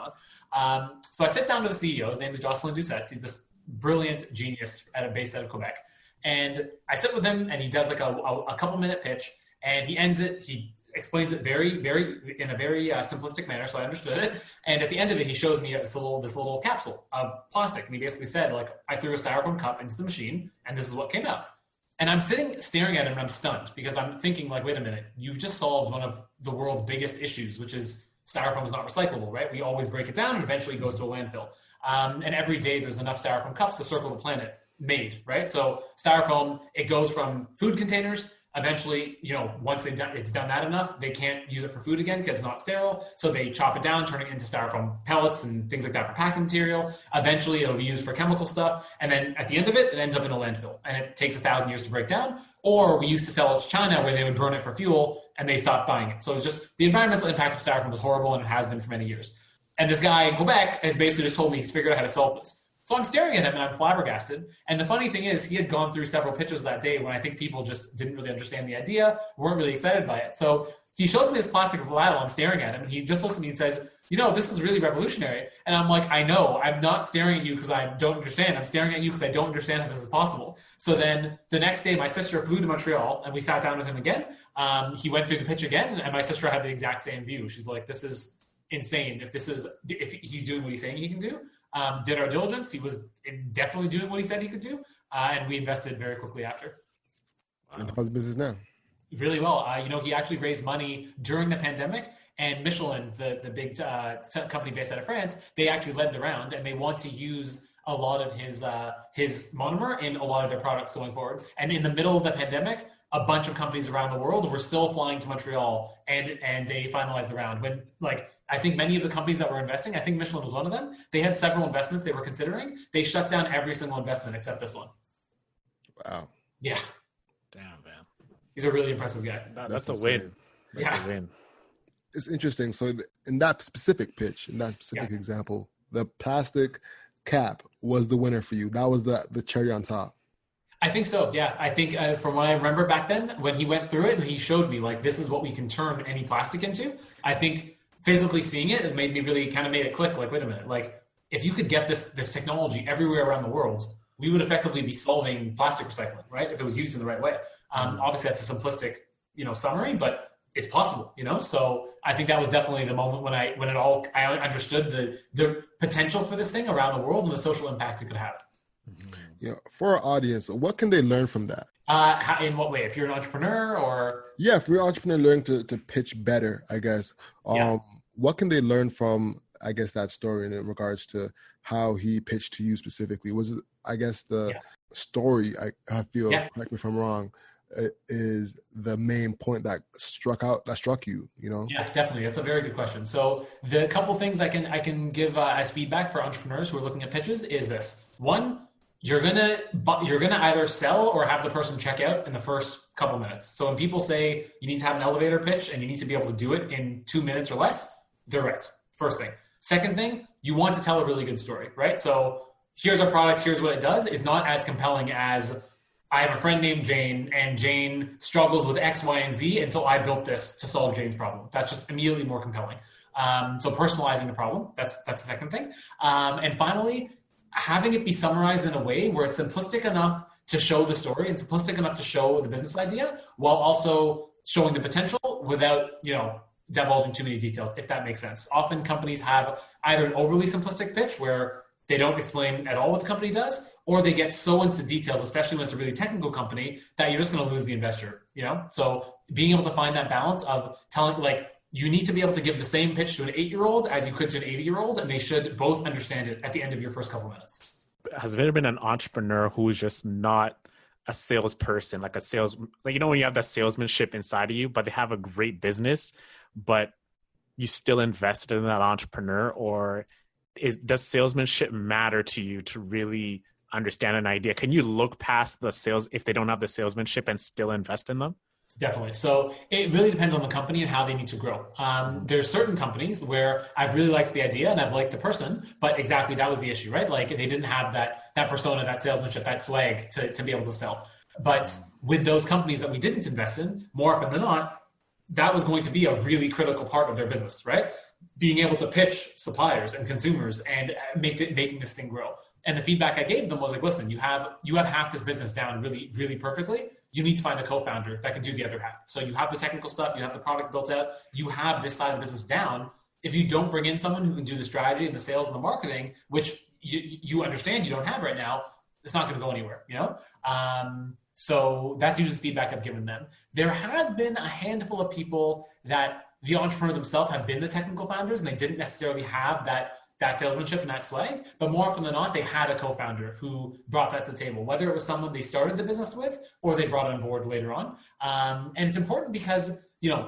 on. So I sit down to the CEO. His name is Jocelyn Doucette. He's this brilliant genius based out of Quebec. And I sit with him and he does like a couple minute pitch and he ends it. He explains it in a very simplistic manner. So I understood it. And at the end of it, he shows me this little capsule of plastic. And he basically said, like, I threw a styrofoam cup into the machine and this is what came out. And I'm sitting staring at him and I'm stunned because I'm thinking, like, wait a minute, you've just solved one of the world's biggest issues, which is styrofoam is not recyclable, right? We always break it down and eventually it goes to a landfill. And every day there's enough styrofoam cups to circle the planet made, right? So styrofoam, it goes from food containers. Eventually, once it's done that enough, they can't use it for food again because it's not sterile. So they chop it down, turn it into styrofoam pellets and things like that for packing material. Eventually, it'll be used for chemical stuff. And then at the end of it, it ends up in a landfill. And it takes 1,000 years to break down. Or we used to sell it to China where they would burn it for fuel and they stopped buying it. So it's just the environmental impact of styrofoam is horrible and it has been for many years. And this guy in Quebec has basically just told me he's figured out how to solve this. So I'm staring at him and I'm flabbergasted. And the funny thing is he had gone through several pitches that day when I think people just didn't really understand the idea, weren't really excited by it. So he shows me this plastic vial. I'm staring at him and he just looks at me and says, this is really revolutionary. And I'm like, I know, I'm not staring at you because I don't understand. I'm staring at you because I don't understand how this is possible. So then the next day, my sister flew to Montreal and we sat down with him again. He went through the pitch again and my sister had the exact same view. She's like, this is insane. If he's doing what he's saying he can do. Did our diligence. He was definitely doing what he said he could do. And we invested very quickly after. And how's the business now? Really well. He actually raised money during the pandemic and Michelin, the big company based out of France, they actually led the round and they want to use a lot of his monomer in a lot of their products going forward. And in the middle of the pandemic, a bunch of companies around the world were still flying to Montreal and they finalized the round. When I think many of the companies that were investing, I think Michelin was one of them, they had several investments they were considering. They shut down every single investment except this one. Wow. Yeah. Damn, man. He's a really impressive guy. That's a win. That's a win. It's interesting. So in that specific pitch, in that specific example, the plastic cap was the winner for you. That was the cherry on top. I think so. Yeah. I think from what I remember back then, when he went through it and he showed me, like, this is what we can turn any plastic into. I think physically seeing it has made me really kind of made it click. Like, wait a minute. Like, if you could get this technology everywhere around the world, we would effectively be solving plastic recycling, right? If it was used in the right way. Obviously that's a simplistic, summary, but it's possible, So I think that was definitely the moment when I understood the potential for this thing around the world and the social impact it could have. Yeah. For our audience, what can they learn from that? In what way? If you're an entrepreneur or? Yeah, if you're an entrepreneur learning to pitch better, I guess. what can they learn from, I guess, that story in regards to how he pitched to you specifically? Was it, I guess, the story, I feel, correct me if I'm wrong, is the main point that struck you, you know? Yeah, definitely. That's a very good question. So the couple things I can give as feedback for entrepreneurs who are looking at pitches is this. One, you're gonna either sell or have the person check out in the first couple minutes. So when people say you need to have an elevator pitch and you need to be able to do it in 2 minutes or less, they're right. First thing. Second thing, you want to tell a really good story, right? So here's our product, here's what it does, is not as compelling as I have a friend named Jane, and Jane struggles with X, Y, and Z, and so I built this to solve Jane's problem. That's just immediately more compelling. So personalizing the problem, that's the second thing. And finally, having it be summarized in a way where it's simplistic enough to show the story and simplistic enough to show the business idea, while also showing the potential without, divulging too many details, if that makes sense. Often companies have either an overly simplistic pitch where they don't explain at all what the company does, or they get so into details, especially when it's a really technical company, that you're just going to lose the investor, So being able to find that balance of telling, you need to be able to give the same pitch to an 8-year-old as you could to an 80-year-old, and they should both understand it at the end of your first couple minutes. Has there been an entrepreneur who is just not a salesperson, when you have that salesmanship inside of you, but they have a great business, but you still invested in that entrepreneur? Or does salesmanship matter to you to really understand an idea? Can you look past the sales if they don't have the salesmanship and still invest in them? Definitely. So it really depends on the company and how they need to grow. There's certain companies where I've really liked the idea and I've liked the person, but exactly that was the issue, right? Like they didn't have that persona, that salesmanship, that swag to be able to sell. But with those companies that we didn't invest in, more often than not, that was going to be a really critical part of their business, right? Being able to pitch suppliers and consumers and making this thing grow. And the feedback I gave them was like, listen, you have half this business down really, really perfectly. You need to find a co-founder that can do the other half. So you have the technical stuff, you have the product built out, you have this side of the business down. If you don't bring in someone who can do the strategy and the sales and the marketing, which you understand you don't have right now, it's not going to go anywhere, So that's usually the feedback I've given them. There have been a handful of people that the entrepreneur themselves have been the technical founders and they didn't necessarily have that salesmanship and that swag, but more often than not, they had a co-founder who brought that to the table, whether it was someone they started the business with or they brought on board later on. And it's important because,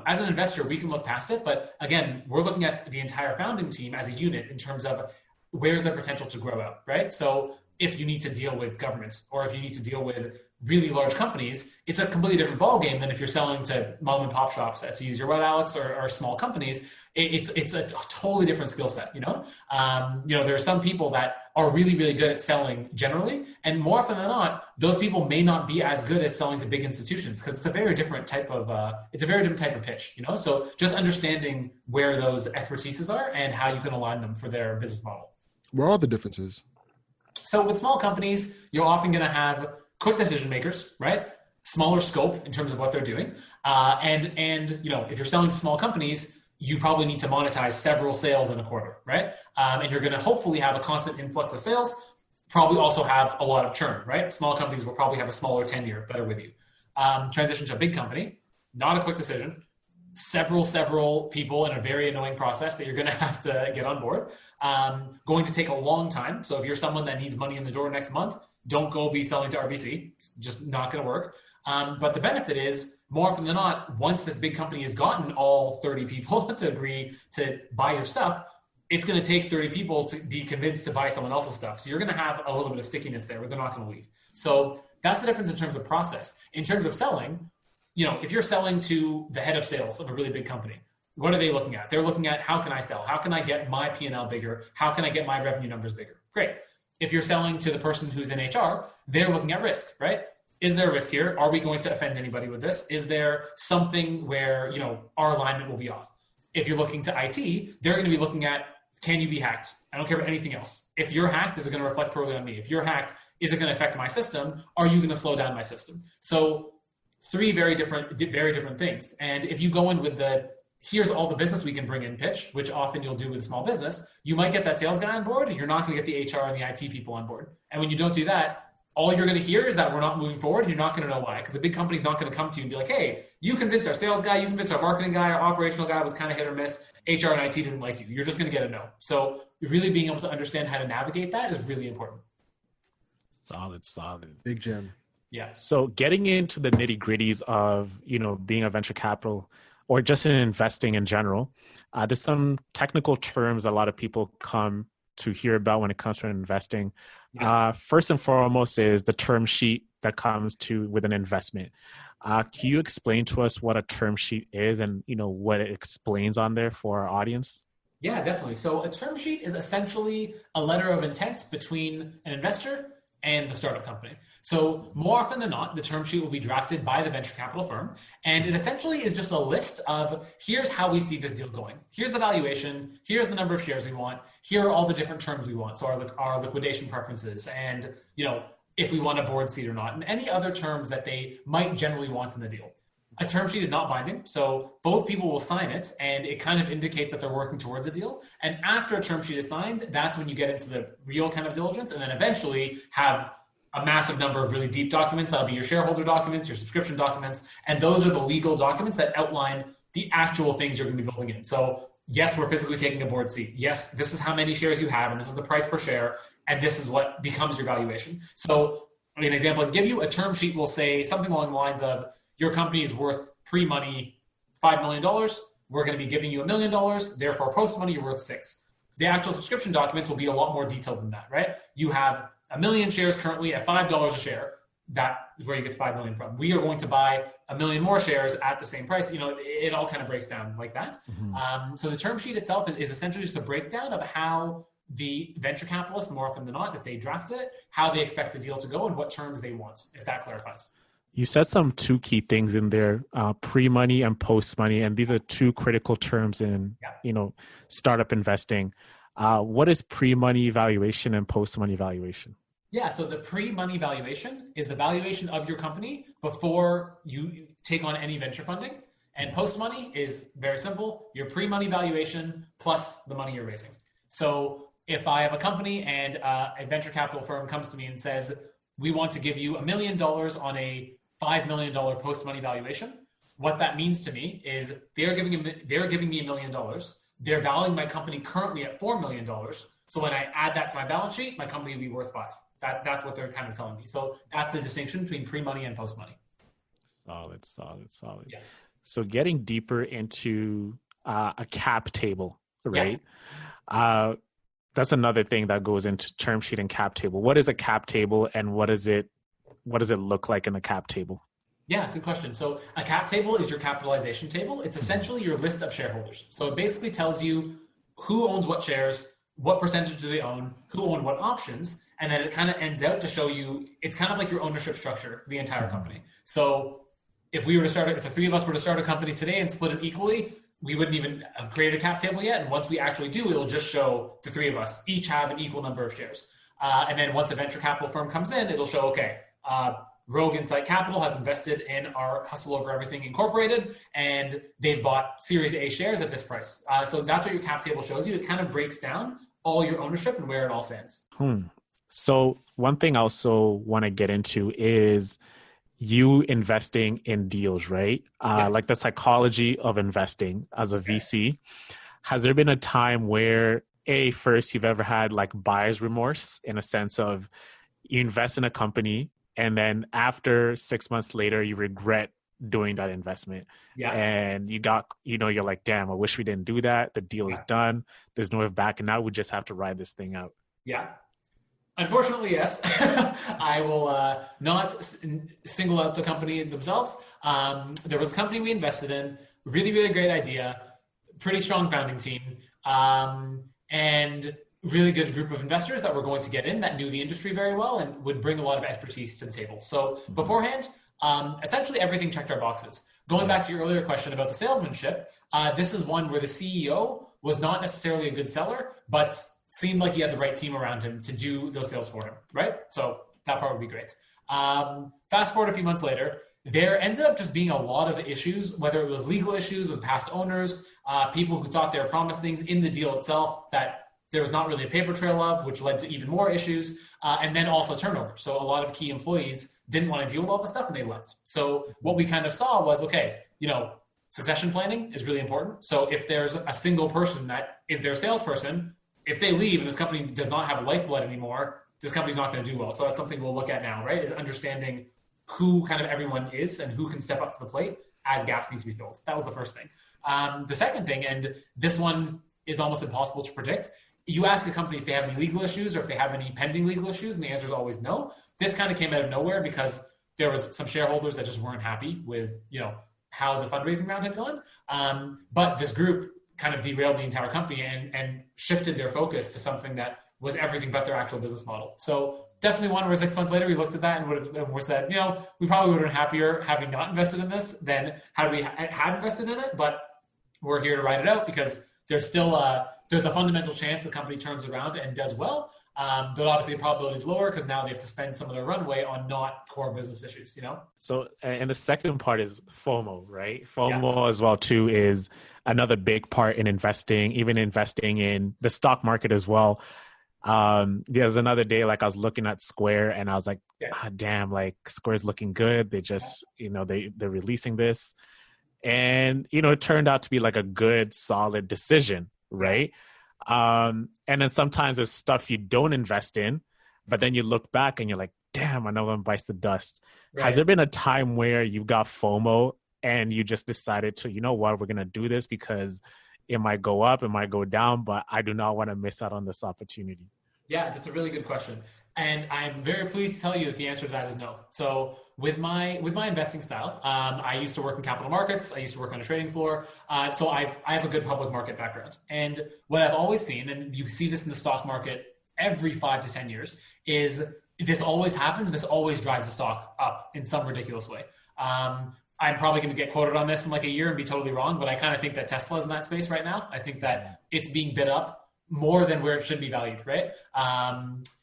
as an investor, we can look past it, but again, we're looking at the entire founding team as a unit in terms of where's their potential to grow out, right? So if you need to deal with governments or if you need to deal with really large companies, it's a completely different ballgame than if you're selling to mom and pop shops, to use your word, Alex, or small companies. It's a totally different skill set, there are some people that are really, really good at selling generally, and more often than not, those people may not be as good at selling to big institutions because it's a very different type of pitch, So just understanding where those expertises are and how you can align them for their business model. Where are the differences? So with small companies, you're often going to have quick decision makers, right? Smaller scope in terms of what they're doing. And if you're selling to small companies, you probably need to monetize several sales in a quarter, right? And you're going to hopefully have a constant influx of sales, probably also have a lot of churn, right? Small companies will probably have a smaller tenure better with you. Transition to a big company, not a quick decision, several people in a very annoying process that you're going to have to get on board. Going to take a long time. So if you're someone that needs money in the door next month, don't go be selling to RBC. It's just not going to work. But the benefit is, more often than not, once this big company has gotten all 30 people to agree to buy your stuff, it's going to take 30 people to be convinced to buy someone else's stuff. So you're going to have a little bit of stickiness there where they're not going to leave. So that's the difference in terms of process. In terms of selling, if you're selling to the head of sales of a really big company, what are they looking at? They're looking at, how can I sell? How can I get my P&L bigger? How can I get my revenue numbers bigger? Great. If you're selling to the person who's in HR, they're looking at risk, right? Is there a risk here? Are we going to offend anybody with this? Is there something where, our alignment will be off? If you're looking to IT, they're going to be looking at, can you be hacked? I don't care about anything else. If you're hacked, is it going to reflect poorly on me? If you're hacked, is it going to affect my system? Are you going to slow down my system? So 3 very different things. And if you go in with here's all the business we can bring in pitch, which often you'll do with a small business, you might get that sales guy on board. You're not going to get the HR and the IT people on board. And when you don't do that, all you're going to hear is that we're not moving forward, and you're not going to know why. Because the big company's not going to come to you and be like, hey, you convinced our sales guy, you convinced our marketing guy, our operational guy was kind of hit or miss. HR and IT didn't like you. You're just going to get a no. So really being able to understand how to navigate that is really important. Solid. Big gem. Yeah. So getting into the nitty gritties of, being a venture capital or just in investing in general, there's some technical terms a lot of people come to hear about when it comes to investing. Yeah. First and foremost is the term sheet that comes with an investment. Can you explain to us what a term sheet is and, what it explains on there for our audience? Yeah, definitely. So a term sheet is essentially a letter of intent between an investor and the startup company. So more often than not, the term sheet will be drafted by the venture capital firm. And it essentially is just a list of, here's how we see this deal going. Here's the valuation. Here's the number of shares we want. Here are all the different terms we want. So our liquidation preferences and, if we want a board seat or not, and any other terms that they might generally want in the deal. A term sheet is not binding, so both people will sign it, and it kind of indicates that they're working towards a deal. And after a term sheet is signed, that's when you get into the real kind of diligence, and then eventually have a massive number of really deep documents. That'll be your shareholder documents, your subscription documents, and those are the legal documents that outline the actual things you're going to be building in. So yes, we're physically taking a board seat. Yes, this is how many shares you have, and this is the price per share, and this is what becomes your valuation. So an example I'd give you, a term sheet will say something along the lines of, your company is worth pre-money $5 million. We're going to be giving you $1 million. Therefore, post-money, you're worth $6 million. The actual subscription documents will be a lot more detailed than that, right? You have 1 million shares currently at $5 a share. That is where you get 5 million from. We are going to buy 1 million more shares at the same price. It all kind of breaks down like that. Mm-hmm. So the term sheet itself is essentially just a breakdown of how the venture capitalist, more often than not, if they drafted it, how they expect the deal to go and what terms they want, if that clarifies. You said some two key things in there, pre-money and post-money, and these are two critical terms in, startup investing. What is pre-money valuation and post-money valuation? Yeah, so the pre-money valuation is the valuation of your company before you take on any venture funding. And post-money is very simple, your pre-money valuation plus the money you're raising. So if I have a company and a venture capital firm comes to me and says, we want to give you $1 million on a $5 million post-money valuation. What that means to me is they're giving me $1 million. They're valuing my company currently at $4 million. So when I add that to my balance sheet, my company will be worth $5 million. That's what they're kind of telling me. So that's the distinction between pre-money and post-money. Solid. Yeah. So getting deeper into a cap table, right? Yeah. That's another thing that goes into term sheet and cap table. What is a cap table, and what does it look like in the cap table? Yeah, good question. So a cap table is your capitalization table. It's essentially your list of shareholders. So it basically tells you who owns what shares, what percentage do they own, who own what options, and then it kind of ends out to show you, it's kind of like your ownership structure for the entire company. So if the three of us were to start a company today and split it equally, we wouldn't even have created a cap table yet. And once we actually do, it'll just show the three of us each have an equal number of shares. And then once a venture capital firm comes in, it'll show, okay, Rogue Insight Capital has invested in our Hustle Over Everything Incorporated, and they've bought Series A shares at this price. So that's what your cap table shows you. It kind of breaks down all your ownership and where it all stands. So one thing I also want to get into is you investing in deals, right? Like the psychology of investing as a VC. Has there been a time where first you've ever had like buyer's remorse, in a sense of you invest in a company and then after 6 months later you regret doing that investment? And you're like, damn, I wish we didn't do that. The deal is done. There's no way back, and now we just have to ride this thing out. Unfortunately, yes. I will not single out the company themselves. There was a company we invested in, really, really great idea, pretty strong founding team, and really good group of investors that were going to get in that knew the industry very well and would bring a lot of expertise to the table. So beforehand, essentially everything checked our boxes. Going back to your earlier question about the salesmanship, this is one where the CEO was not necessarily a good seller, but seemed like he had the right team around him to do those sales for him, right? So that part would be great. Fast forward a few months later, there ended up just being a lot of issues, whether it was legal issues with past owners, people who thought they were promised things in the deal itself that there was not really a paper trail of, which led to even more issues. And then also turnover. So a lot of key employees didn't want to deal with all this stuff and they left. So what we kind of saw was, okay, succession planning is really important. So if there's a single person that is their salesperson, if they leave and this company does not have lifeblood anymore, this company's not going to do well. So that's something we'll look at now, right? Is understanding who kind of everyone is and who can step up to the plate as gaps need to be filled. That was the first thing. The second thing, and this one is almost impossible to predict, you ask a company if they have any legal issues or if they have any pending legal issues, and the answer is always no. This kind of came out of nowhere because there was some shareholders that just weren't happy with, how the fundraising round had gone. But this group kind of derailed the entire company and shifted their focus to something that was everything but their actual business model. So definitely one where 6 months later we looked at that and we said, we probably would have been happier having not invested in this than had we had invested in it. But we're here to ride it out because there's still there's a fundamental chance the company turns around and does well. But obviously the probability is lower because now they have to spend some of their runway on not core business issues, So, and the second part is FOMO, right? FOMO as well too is another big part in investing, even investing in the stock market as well. There's another day, like I was looking at Square and I was like, damn, like Square's looking good. They just, they're releasing this. And, it turned out to be like a good, solid decision, right? And then sometimes there's stuff you don't invest in, but then you look back and you're like, damn, another one bites the dust. Right. Has there been a time where you got FOMO and you just decided to, we're going to do this because it might go up, it might go down, but I do not want to miss out on this opportunity? Yeah, that's a really good question. And I'm very pleased to tell you that the answer to that is no. So with my investing style, I used to work in capital markets. I used to work on a trading floor. So I have a good public market background. And what I've always seen, and you see this in the stock market every 5 to 10 years, is this always happens. This always drives the stock up in some ridiculous way. I'm probably going to get quoted on this in like a year and be totally wrong, but I kind of think that Tesla is in that space right now. I think that it's being bid up more than where it should be valued, right?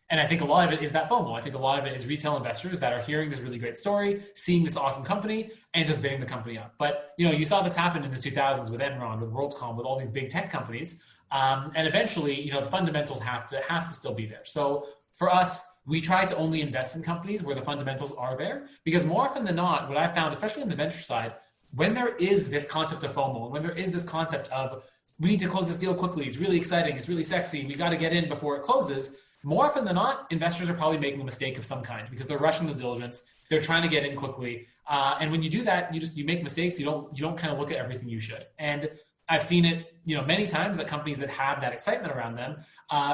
And I think a lot of it is that FOMO. I think a lot of it is retail investors that are hearing this really great story, seeing this awesome company, and just bidding the company up. But you saw this happen in the 2000s with Enron, with WorldCom, with all these big tech companies, and eventually, the fundamentals have to still be there. So for us, we try to only invest in companies where the fundamentals are there, because more often than not, what I found, especially on the venture side, when there is this concept of FOMO, when there is this concept of we need to close this deal quickly, it's really exciting, it's really sexy, we got to get in before it closes. More often than not, investors are probably making a mistake of some kind because they're rushing the diligence. They're trying to get in quickly. And when you do that, you make mistakes. You don't kind of look at everything you should. And I've seen it, many times that companies that have that excitement around them,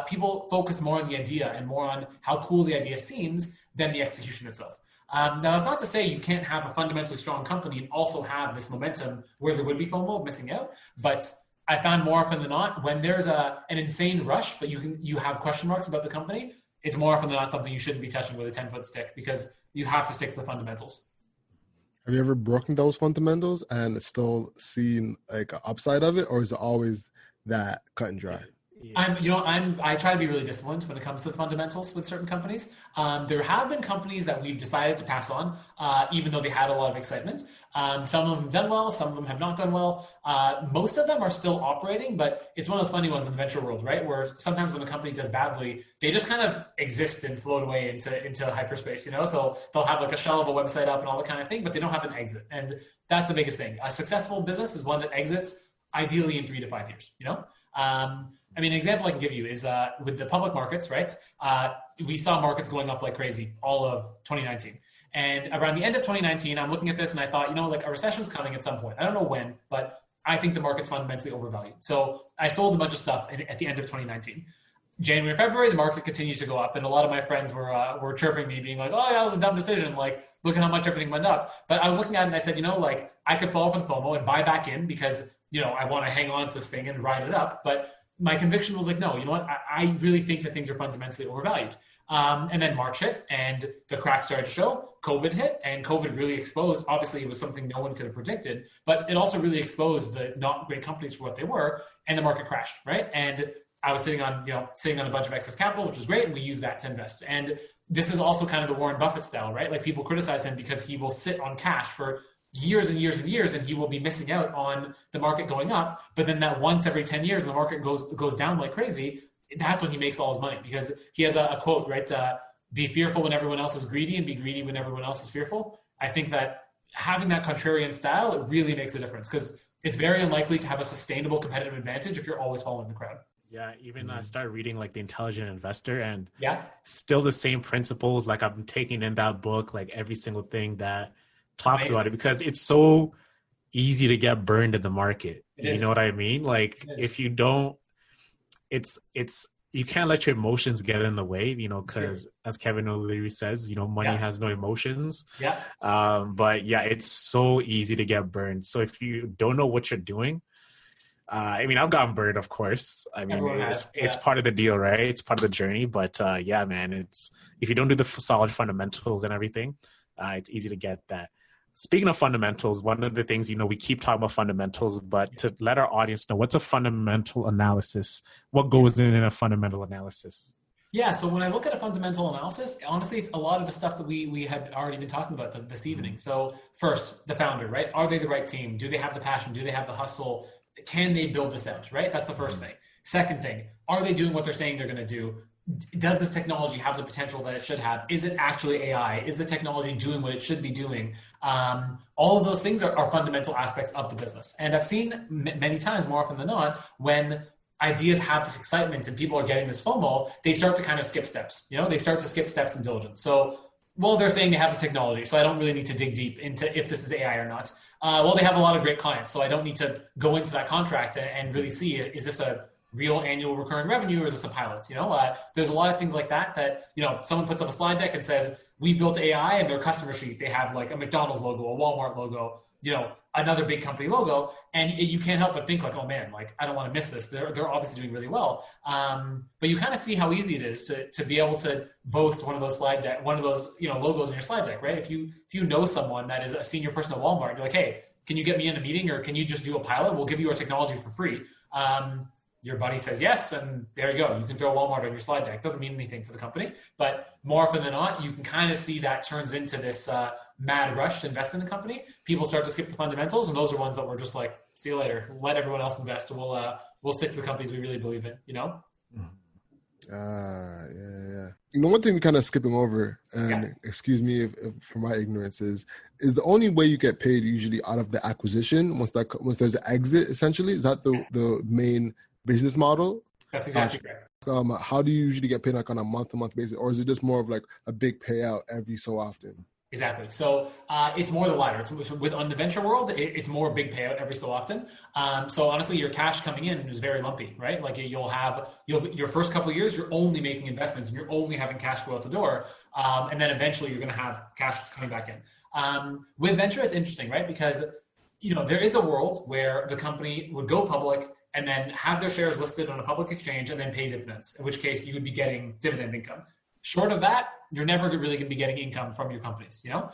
people focus more on the idea and more on how cool the idea seems than the execution itself. Now, that's not to say you can't have a fundamentally strong company and also have this momentum where there would be FOMO of missing out. But I found more often than not, when there's an insane rush, but you have question marks about the company, it's more often than not something you shouldn't be touching with a 10-foot stick because you have to stick to the fundamentals. Have you ever broken those fundamentals and still seen like an upside of it, or is it always that cut and dry? I try to be really disciplined when it comes to the fundamentals with certain companies. There have been companies that we've decided to pass on, even though they had a lot of excitement. Some of them have done well, some of them have not done well. Most of them are still operating, but it's one of those funny ones in the venture world, right? Where sometimes when a company does badly, they just kind of exist and float away into hyperspace, So they'll have like a shell of a website up and all that kind of thing, but they don't have an exit. And that's the biggest thing. A successful business is one that exits ideally in 3 to 5 years, an example I can give you is with the public markets, right? We saw markets going up like crazy all of 2019. And around the end of 2019, I'm looking at this and I thought, a recession's coming at some point. I don't know when, but I think the market's fundamentally overvalued. So I sold a bunch of stuff at the end of 2019. January, February, the market continued to go up. And a lot of my friends were chirping me being like, oh, yeah, that was a dumb decision. Like, look at how much everything went up. But I was looking at it and I said, I could fall for the FOMO and buy back in because, I want to hang on to this thing and ride it up. But my conviction was like, no, you know what? I really think that things are fundamentally overvalued. And then March hit and the cracks started to show. COVID hit and COVID really exposed. Obviously, it was something no one could have predicted, but it also really exposed the not great companies for what they were, and the market crashed, right? And I was sitting on a bunch of excess capital, which was great, and we used that to invest. And this is also kind of the Warren Buffett style, right? Like people criticize him because he will sit on cash for years and years and years, and he will be missing out on the market going up. But then that once every 10 years, the market goes down like crazy, that's when he makes all his money, because he has a quote, right? Be fearful when everyone else is greedy and be greedy when everyone else is fearful. I think that having that contrarian style, it really makes a difference, because it's very unlikely to have a sustainable competitive advantage if you're always following the crowd. Yeah, even I started reading like The Intelligent Investor, and Yeah, still the same principles. Like I'm taking in that book, like every single thing that talks about it, because it's so easy to get burned in the market. You know what I mean? Like if you don't, it's you can't let your emotions get in the way, you know, because as Kevin O'Leary says, you know, money has no emotions. Yeah. But yeah, it's so easy to get burned. So if you don't know what you're doing, I mean, I've gotten burned, of course. I mean, it's part of the deal, right? It's part of the journey. But yeah, man, it's if you don't do the solid fundamentals and everything, it's easy to get that. Speaking of fundamentals, one of the things, you know, we keep talking about fundamentals, but to let our audience know, what's a fundamental analysis? What goes in a fundamental analysis? Yeah, so when I look at a fundamental analysis, honestly, it's a lot of the stuff that we had already been talking about this evening. So first, the founder, right? Are they the right team? Do they have the passion? Do they have the hustle? Can they build this out, right? That's the first thing. Second thing, are they doing what they're saying they're going to do? Does this technology have the potential that it should have? Is it actually AI? Is the technology doing what it should be doing? All of those things are fundamental aspects of the business. And I've seen many times, more often than not, when ideas have this excitement and people are getting this FOMO, they start to kind of skip steps. You know, they start to skip steps in diligence. So, well, they're saying they have the technology, so I don't really need to dig deep into if this is AI or not. Well, they have a lot of great clients, so I don't need to go into that contract and really see, is this a real annual recurring revenue, or is this a pilot? You know, there's a lot of things like that, you know, someone puts up a slide deck and says, we built AI, and their customer sheet, they have like a McDonald's logo, a Walmart logo, you know, another big company logo. And you can't help but think like, oh man, like I don't want to miss this. They're obviously doing really well. But you kind of see how easy it is to be able to boast one of those you know, logos in your slide deck, right? If you know someone that is a senior person at Walmart, you're like, hey, can you get me in a meeting, or can you just do a pilot? We'll give you our technology for free. Your buddy says yes, and there you go. You can throw Walmart on your slide deck. Doesn't mean anything for the company, but more often than not, you can kind of see that turns into this mad rush to invest in the company. People start to skip the fundamentals, and those are ones that we're just like, see you later. Let everyone else invest. We'll stick to the companies we really believe in. You know? Yeah. You know, one thing we're kind of skipping over, and excuse me if for my ignorance, is the only way you get paid usually out of the acquisition once there's an exit. Essentially, is that the main business model? That's exactly correct. How do you usually get paid, like on a month-to-month basis, or is it just more of like a big payout every so often? Exactly. So it's more the latter. On the venture world, it's more big payout every so often. So honestly, your cash coming in is very lumpy, right? Like your first couple of years, you're only making investments and you're only having cash go out the door. And then eventually you're going to have cash coming back in. With venture, it's interesting, right? Because, you know, there is a world where the company would go public and then have their shares listed on a public exchange and then pay dividends, in which case you would be getting dividend income. Short of that, you're never really going to be getting income from your companies. You know,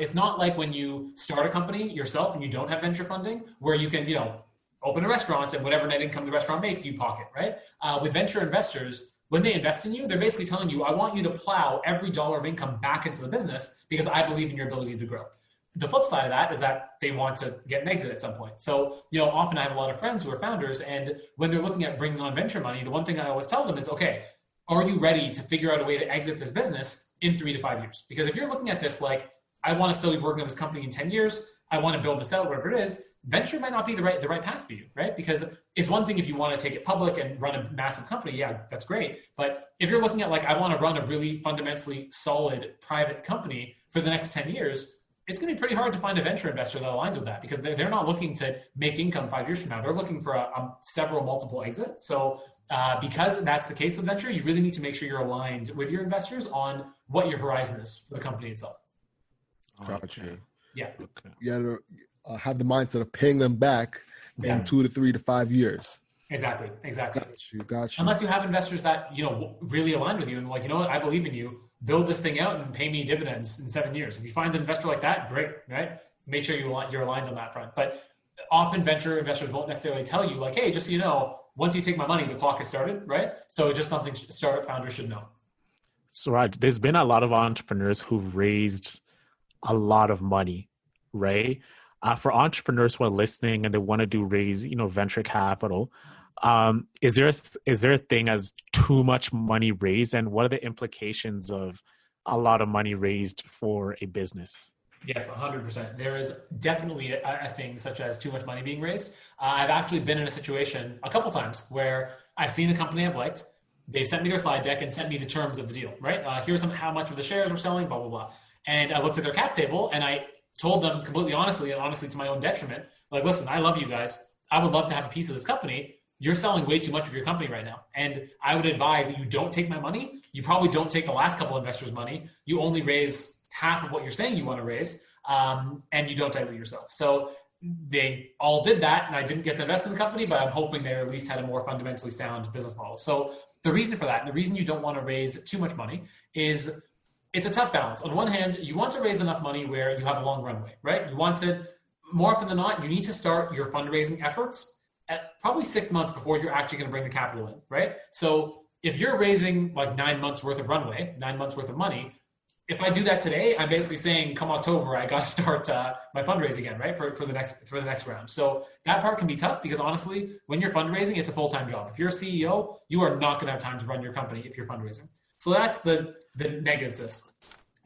it's not like when you start a company yourself and you don't have venture funding, where you can, you know, open a restaurant and whatever net income the restaurant makes, you pocket, right? With venture investors, when they invest in you, they're basically telling you, I want you to plow every dollar of income back into the business because I believe in your ability to grow. The flip side of that is that they want to get an exit at some point. So, you know, often I have a lot of friends who are founders, and when they're looking at bringing on venture money, the one thing I always tell them is, okay, are you ready to figure out a way to exit this business in 3 to 5 years? Because if you're looking at this like, I want to still be working on this company in 10 years, I want to build this out, whatever it is, venture might not be the right path for you, right? Because it's one thing if you want to take it public and run a massive company, yeah, that's great. But if you're looking at like, I want to run a really fundamentally solid private company for the next 10 years, it's going to be pretty hard to find a venture investor that aligns with that, because they're not looking to make income 5 years from now. They're looking for several multiple exits. So because that's the case with venture, you really need to make sure you're aligned with your investors on what your horizon is for the company itself. Gotcha. Yeah. Okay. You got to have the mindset of paying them back in 2 to 3 to 5 years. Exactly. Got you. Unless you have investors that, you know, really align with you and like, you know what, I believe in you. Build this thing out and pay me dividends in 7 years. If you find an investor like that, great, right? Make sure you're aligned on that front. But often venture investors won't necessarily tell you like, hey, just so you know, once you take my money, the clock has started, right? So it's just something startup founders should know. Suraj, there's been a lot of entrepreneurs who've raised a lot of money, right? For entrepreneurs who are listening and they want to raise, you know, venture capital, Is there a thing as too much money raised, and what are the implications of a lot of money raised for a business? Yes, 100%. There is definitely a thing such as too much money being raised. I've actually been in a situation a couple times where I've seen a company I've liked. They've sent me their slide deck and sent me the terms of the deal, right? Here's how much of the shares we're selling, blah, blah, blah. And I looked at their cap table and I told them completely honestly, and honestly to my own detriment, like, listen, I love you guys. I would love to have a piece of this company. You're selling way too much of your company right now. And I would advise that you don't take my money. You probably don't take the last couple investors' money. You only raise half of what you're saying you want to raise, and you don't dilute yourself. So they all did that, and I didn't get to invest in the company, but I'm hoping they at least had a more fundamentally sound business model. So the reason for that, and the reason you don't want to raise too much money is it's a tough balance. On one hand, you want to raise enough money where you have a long runway, right? You want to, more often than not, you need to start your fundraising efforts at probably 6 months before you're actually going to bring the capital in, right? So if you're raising like 9 months worth of runway, 9 months worth of money, if I do that today, I'm basically saying come October, I got to start my fundraising again, right? For the next round. So that part can be tough because honestly, when you're fundraising, it's a full-time job. If you're a CEO, you are not going to have time to run your company if you're fundraising. So that's the negative to this.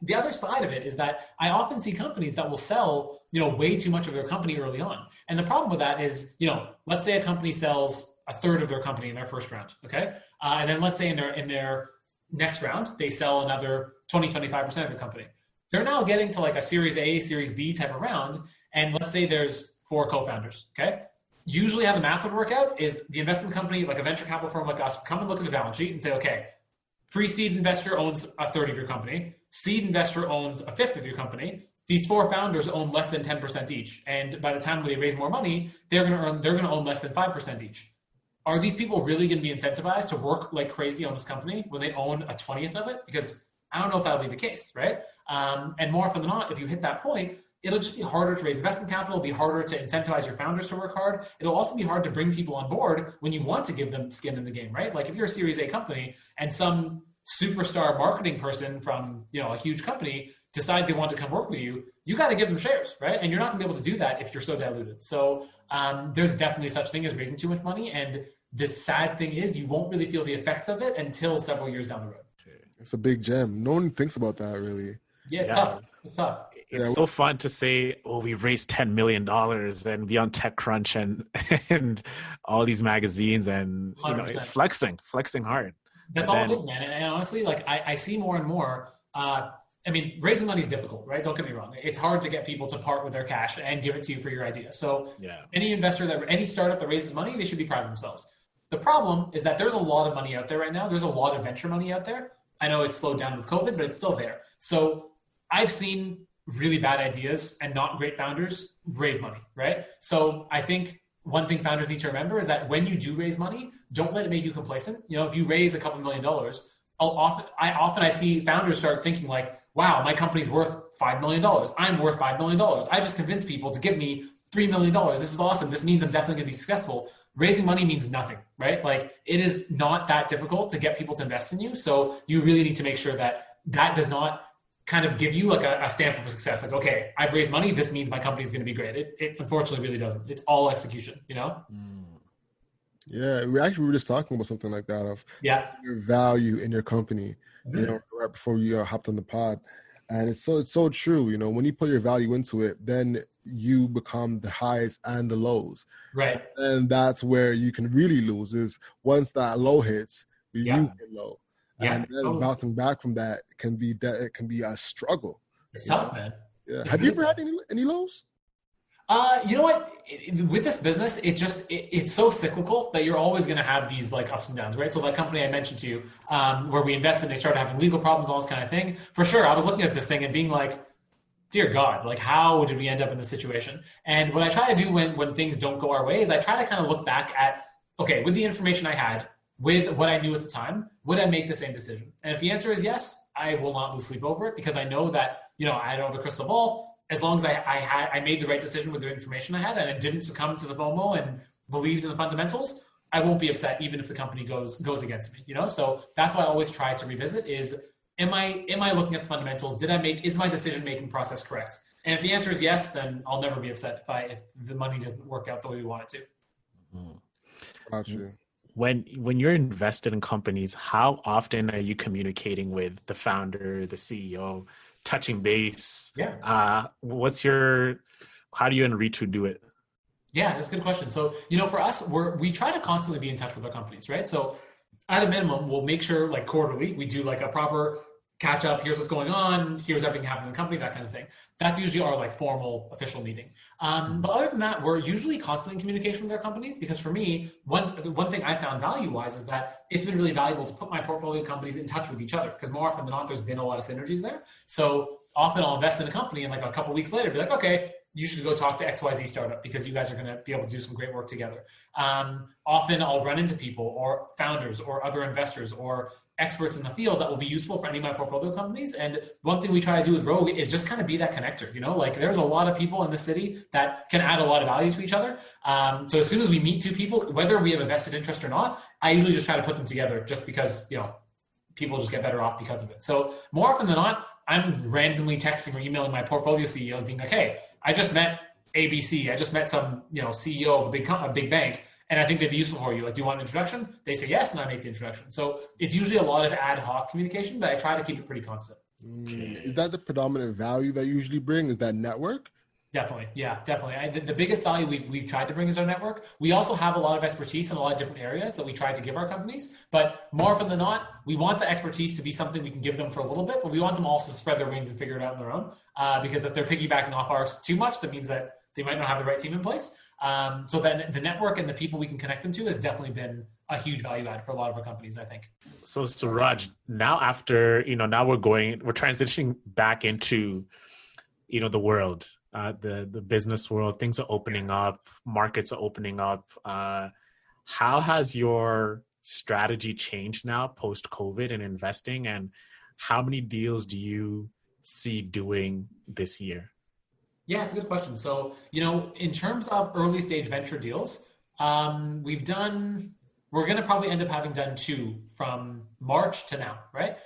The other side of it is that I often see companies that will sell, way too much of their company early on. And the problem with that is, let's say a company sells a third of their company in their first round, okay? And then let's say in their next round, they sell another 20-25% of the company. They're now getting to like a Series A, Series B type of round. And let's say there's 4 co-founders, okay? Usually how the math would work out is the investment company, like a venture capital firm like us, would come and look at the balance sheet and say, okay, pre-seed investor owns a third of your company. Seed investor owns a fifth of your company. These 4 founders own less than 10% each. And by the time they raise more money, they're going to own less than 5% each. Are these people really going to be incentivized to work like crazy on this company when they own a 20th of it? Because I don't know if that'll be the case, right? And more often than not, if you hit that point, it'll just be harder to raise investment capital. It'll be harder to incentivize your founders to work hard. It'll also be hard to bring people on board when you want to give them skin in the game, right? Like if you're a Series A company and some superstar marketing person from a huge company decide they want to come work with you, you got to give them shares, right? And you're not going to be able to do that if you're so diluted. So there's definitely such thing as raising too much money. And the sad thing is you won't really feel the effects of it until several years down the road. It's a big gem. No one thinks about that really. Yeah, it's tough. It's tough. It's so fun to say, oh, we raised $10 million and be on TechCrunch and all these magazines and flexing hard. That's all it is, man. And honestly, like I see more and more, raising money is difficult, right? Don't get me wrong. It's hard to get people to part with their cash and give it to you for your idea. So any any startup that raises money, they should be proud of themselves. The problem is that there's a lot of money out there right now. There's a lot of venture money out there. I know it's slowed down with COVID, but it's still there. So I've seen really bad ideas and not great founders raise money, right? So I think one thing founders need to remember is that when you do raise money, don't let it make you complacent. If you raise a couple $1 million, I see founders start thinking like, wow, my company's worth $5 million. I'm worth $5 million. I just convinced people to give me $3 million. This is awesome. This means I'm definitely gonna be successful. Raising money means nothing, right? Like it is not that difficult to get people to invest in you. So you really need to make sure that does not kind of give you like a stamp of success. Like, okay, I've raised money. This means my company is going to be great. It unfortunately really doesn't. It's all execution, Yeah, we were just talking about something like that of your value in your company, right before we hopped on the pod. And it's so true. When you put your value into it, then you become the highs and the lows. Right. And that's where you can really lose is once that low hits, you get low. Yeah, and then bouncing back from that can be a struggle. It's tough, man. Yeah. Have you ever had any lows? You know what? With this business, it's so cyclical that you're always going to have these like ups and downs, right? So that company I mentioned to you, where we invested, they started having legal problems, all this kind of thing. For sure, I was looking at this thing and being like, dear God, like how did we end up in this situation? And what I try to do when things don't go our way is I try to kind of look back at, okay, with the information I had, with what I knew at the time, would I make the same decision? And if the answer is yes, I will not lose sleep over it because I know that, I don't have a crystal ball. As long as I made the right decision with the information I had and I didn't succumb to the FOMO and believed in the fundamentals, I won't be upset even if the company goes against me, So that's why I always try to revisit is, am I looking at the fundamentals? Is my decision-making process correct? And if the answer is yes, then I'll never be upset if the money doesn't work out the way we want it to. Mm-hmm. Got you. When you're invested in companies, how often are you communicating with the founder, the CEO, touching base? Yeah. How do you and Ritu do it? Yeah, that's a good question. So, for us, we try to constantly be in touch with our companies, right? So at a minimum, we'll make sure like quarterly, we do like a proper catch up. Here's what's going on. Here's everything happening in the company, that kind of thing. That's usually our like formal official meeting. But other than that, we're usually constantly in communication with our companies because for me, one thing I found value wise is that it's been really valuable to put my portfolio companies in touch with each other because more often than not, there's been a lot of synergies there. So often I'll invest in a company and like a couple of weeks later, be like, okay, you should go talk to XYZ startup because you guys are going to be able to do some great work together. Often I'll run into people or founders or other investors or experts in the field that will be useful for any of my portfolio companies. And one thing we try to do with Rogue is just kind of be that connector, like there's a lot of people in the city that can add a lot of value to each other. So as soon as we meet two people, whether we have a vested interest or not, I usually just try to put them together just because, people just get better off because of it. So more often than not, I'm randomly texting or emailing my portfolio CEOs being like, hey, I just met ABC. I just met some, CEO of a big bank, and I think they'd be useful for you. Like, do you want an introduction? They say yes, and I make the introduction. So it's usually a lot of ad hoc communication, but I try to keep it pretty constant. Is that the predominant value that you usually bring? Is that network? Definitely. Yeah, definitely. The biggest value we've tried to bring is our network. We also have a lot of expertise in a lot of different areas that we try to give our companies, but more often than not, we want the expertise to be something we can give them for a little bit, but we want them also to spread their wings and figure it out on their own. Because if they're piggybacking off ours too much, that means that they might not have the right team in place. So then the network and the people we can connect them to has definitely been a huge value add for a lot of our companies, I think. So Suraj, now after, now we're transitioning back into, the world. The business world, things are opening up, markets are opening up. How has your strategy changed now post-COVID and investing, and how many deals do you see doing this year? Yeah, it's a good question. So, in terms of early stage venture deals, we're going to probably end up having done 2 from March to now, right?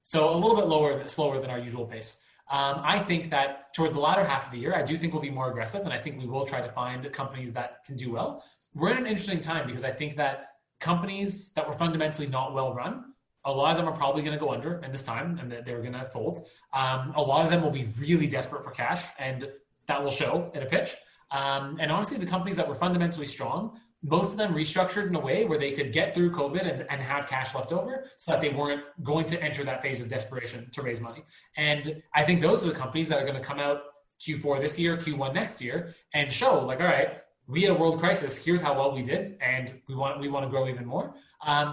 So a little bit slower than our usual pace. I think that towards the latter half of the year, I do think we'll be more aggressive, and I think we will try to find companies that can do well. We're in an interesting time because I think that companies that were fundamentally not well run, a lot of them are probably going to go under in this time, and they're going to fold. A lot of them will be really desperate for cash, and that will show in a pitch. And honestly, the companies that were fundamentally strong, most of them restructured in a way where they could get through COVID and have cash left over so that they weren't going to enter that phase of desperation to raise money. And I think those are the companies that are going to come out Q4 this year, Q1 next year, and show like, all right, we had a world crisis. Here's how well we did, and we want to grow even more.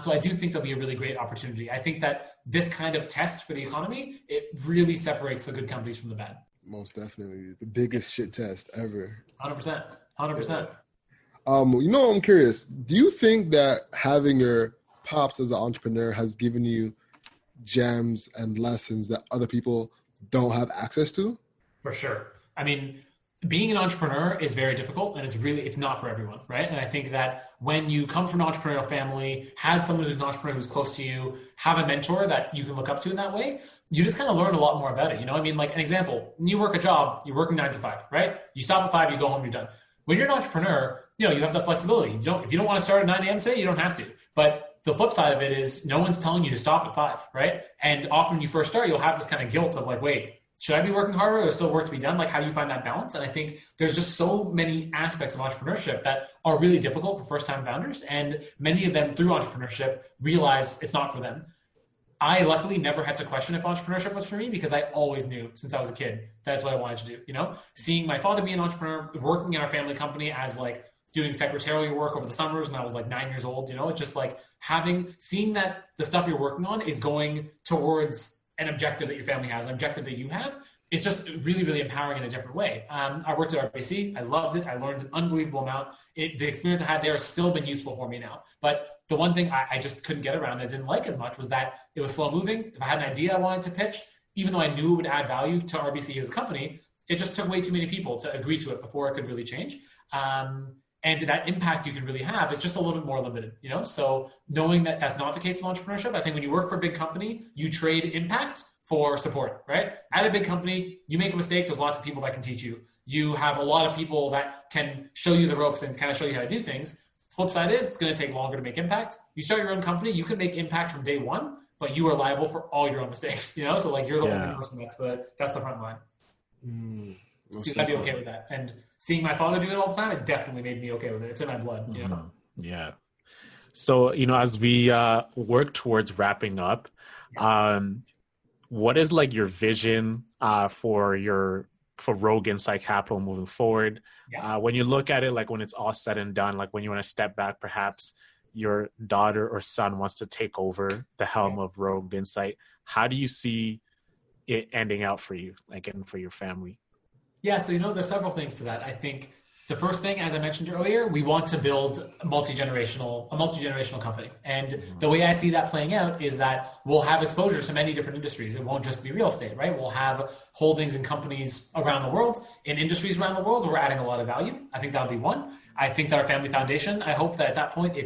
So I do think there'll be a really great opportunity. I think that this kind of test for the economy, it really separates the good companies from the bad. Most definitely. The biggest shit test ever. 100%. 100%. Yeah. I'm curious. Do you think that having your pops as an entrepreneur has given you gems and lessons that other people don't have access to? For sure. I mean, being an entrepreneur is very difficult, and it's not for everyone, right? And I think that when you come from an entrepreneurial family, have someone who's an entrepreneur who's close to you, have a mentor that you can look up to in that way, you just kind of learn a lot more about it. Like an example, you work a job, you're working 9 to 5, right? You stop at 5, you go home, you're done. When you're an entrepreneur, you have the flexibility. If you don't want to start at 9 a.m. today, you don't have to. But the flip side of it is no one's telling you to stop at 5, right? And often when you first start, you'll have this kind of guilt of like, wait, should I be working harder or there's still work to be done? Like, how do you find that balance? And I think there's just so many aspects of entrepreneurship that are really difficult for first-time founders. And many of them through entrepreneurship realize it's not for them. I luckily never had to question if entrepreneurship was for me because I always knew since I was a kid that's what I wanted to do. Seeing my father be an entrepreneur, working in our family company as like doing secretarial work over the summers when I was like 9 years old, it's just like seeing that the stuff you're working on is going towards an objective that your family has, an objective that you have. It's just really, really empowering in a different way. I worked at RBC. I loved it. I learned an unbelievable amount. The experience I had there has still been useful for me now. But the one thing I just couldn't get around that I didn't like as much was that it was slow moving. If I had an idea I wanted to pitch, even though I knew it would add value to RBC as a company, it just took way too many people to agree to it before it could really change. And that impact you can really have is just a little bit more limited, So knowing that that's not the case in entrepreneurship, I think when you work for a big company, you trade impact for support, right? At a big company, you make a mistake, there's lots of people that can teach you. You have a lot of people that can show you the ropes and kind of show you how to do things. Flip side is it's going to take longer to make impact. You start your own company, you can make impact from day one, but you are liable for all your own mistakes, you know? So like you're the only person that's the front line. So you gotta be okay with that. And seeing my father do it all the time, it definitely made me okay with it. It's in my blood, you know? Yeah. So, as we work towards wrapping up, what is like your vision for Rogue Insight Capital moving forward? When you look at it, like when it's all said and done, like when you want to step back, perhaps your daughter or son wants to take over the helm of Rogue Insight, how do you see it ending out for you, like, and for your family? Yeah, so there's several things to that. I think the first thing, as I mentioned earlier, we want to build a multi-generational company. And the way I see that playing out is that we'll have exposure to many different industries. It won't just be real estate, right? We'll have holdings in companies around the world, in industries around the world where we're adding a lot of value. I think that'll be one. I think that our family foundation, I hope that at that point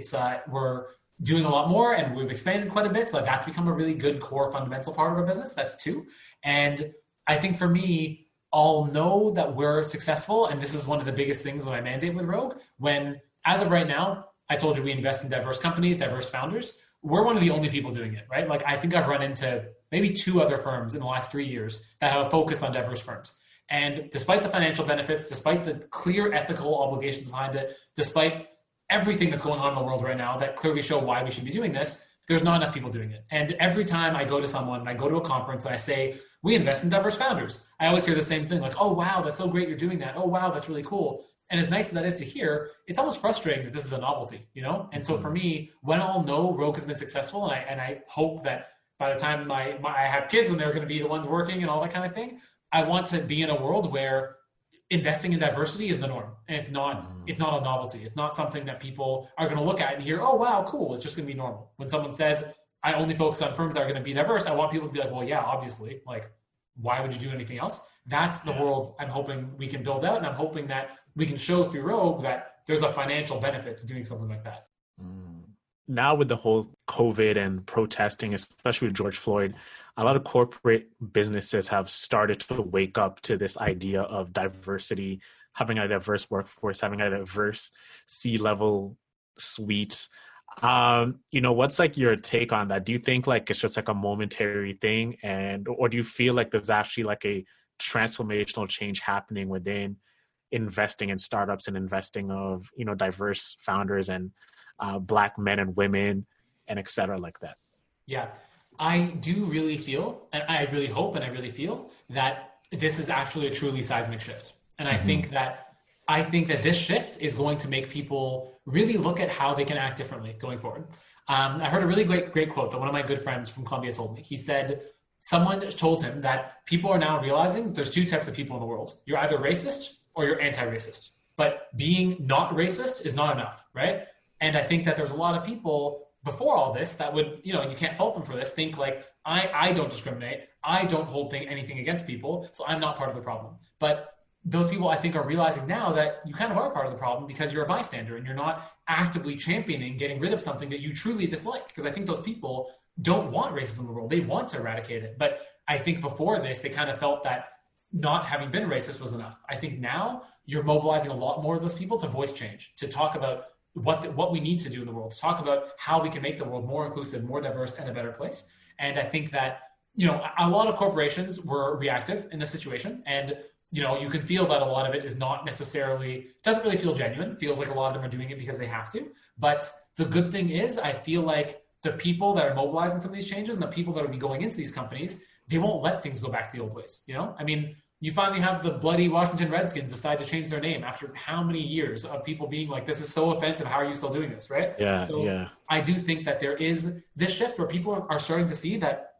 we're doing a lot more and we've expanded quite a bit. So that's become a really good core fundamental part of our business. That's two. And I think for me, I'll know that we're successful. And this is one of the biggest things when I mandate with Rogue, when as of right now, I told you we invest in diverse companies, diverse founders. We're one of the only people doing it, right? Like I think I've run into maybe 2 other firms in the last 3 years that have focused on diverse firms. And despite the financial benefits, despite the clear ethical obligations behind it, despite everything that's going on in the world right now that clearly show why we should be doing this, there's not enough people doing it. And every time I go to someone and I go to a conference and I say, we invest in diverse founders, I always hear the same thing, like, oh, wow, that's so great you're doing that. Oh, wow, that's really cool. And as nice as that is to hear, it's almost frustrating that this is a novelty, And so for me, when I'll know Rogue has been successful, and I hope that by the time I have kids and they're going to be the ones working and all that kind of thing, I want to be in a world where investing in diversity is the norm. And it's not a novelty. It's not something that people are going to look at and hear, oh, wow, cool. It's just going to be normal. When someone says, I only focus on firms that are going to be diverse, I want people to be like, well, yeah, obviously, like, why would you do anything else? That's the world I'm hoping we can build out. And I'm hoping that we can show through Rogue that there's a financial benefit to doing something like that. Now with the whole COVID and protesting, especially with George Floyd, a lot of corporate businesses have started to wake up to this idea of diversity, having a diverse workforce, having a diverse C-level suite. What's like your take on that? Do you think like it's just like a momentary thing, or do you feel like there's actually like a transformational change happening within investing in startups and investing of diverse founders and Black men and women and et cetera like that? Yeah, I do really feel, and I really hope, and I really feel that this is actually a truly seismic shift. And I think that this shift is going to make people really look at how they can act differently going forward. I heard a really great quote that one of my good friends from Columbia told me. He said, someone told him that people are now realizing there's 2 types of people in the world. You're either racist or you're anti-racist. But being not racist is not enough, right? And I think that there's a lot of people before all this that would, you can't fault them for this, think like, I don't discriminate. I don't hold anything against people, so I'm not part of the problem. But those people, I think, are realizing now that you kind of are part of the problem because you're a bystander and you're not actively championing getting rid of something that you truly dislike. Because I think those people don't want racism in the world. They want to eradicate it. But I think before this, they kind of felt that not having been racist was enough. I think now you're mobilizing a lot more of those people to voice change, to talk about what we need to do in the world, to talk about how we can make the world more inclusive, more diverse, and a better place. And I think that, a lot of corporations were reactive in this situation. And you can feel that a lot of it is not necessarily, doesn't really feel genuine. It feels like a lot of them are doing it because they have to. But the good thing is, I feel like the people that are mobilizing some of these changes and the people that will be going into these companies, they won't let things go back to the old ways. I mean, you finally have the bloody Washington Redskins decide to change their name after how many years of people being like, this is so offensive. How are you still doing this, right? Yeah. I do think that there is this shift where people are starting to see that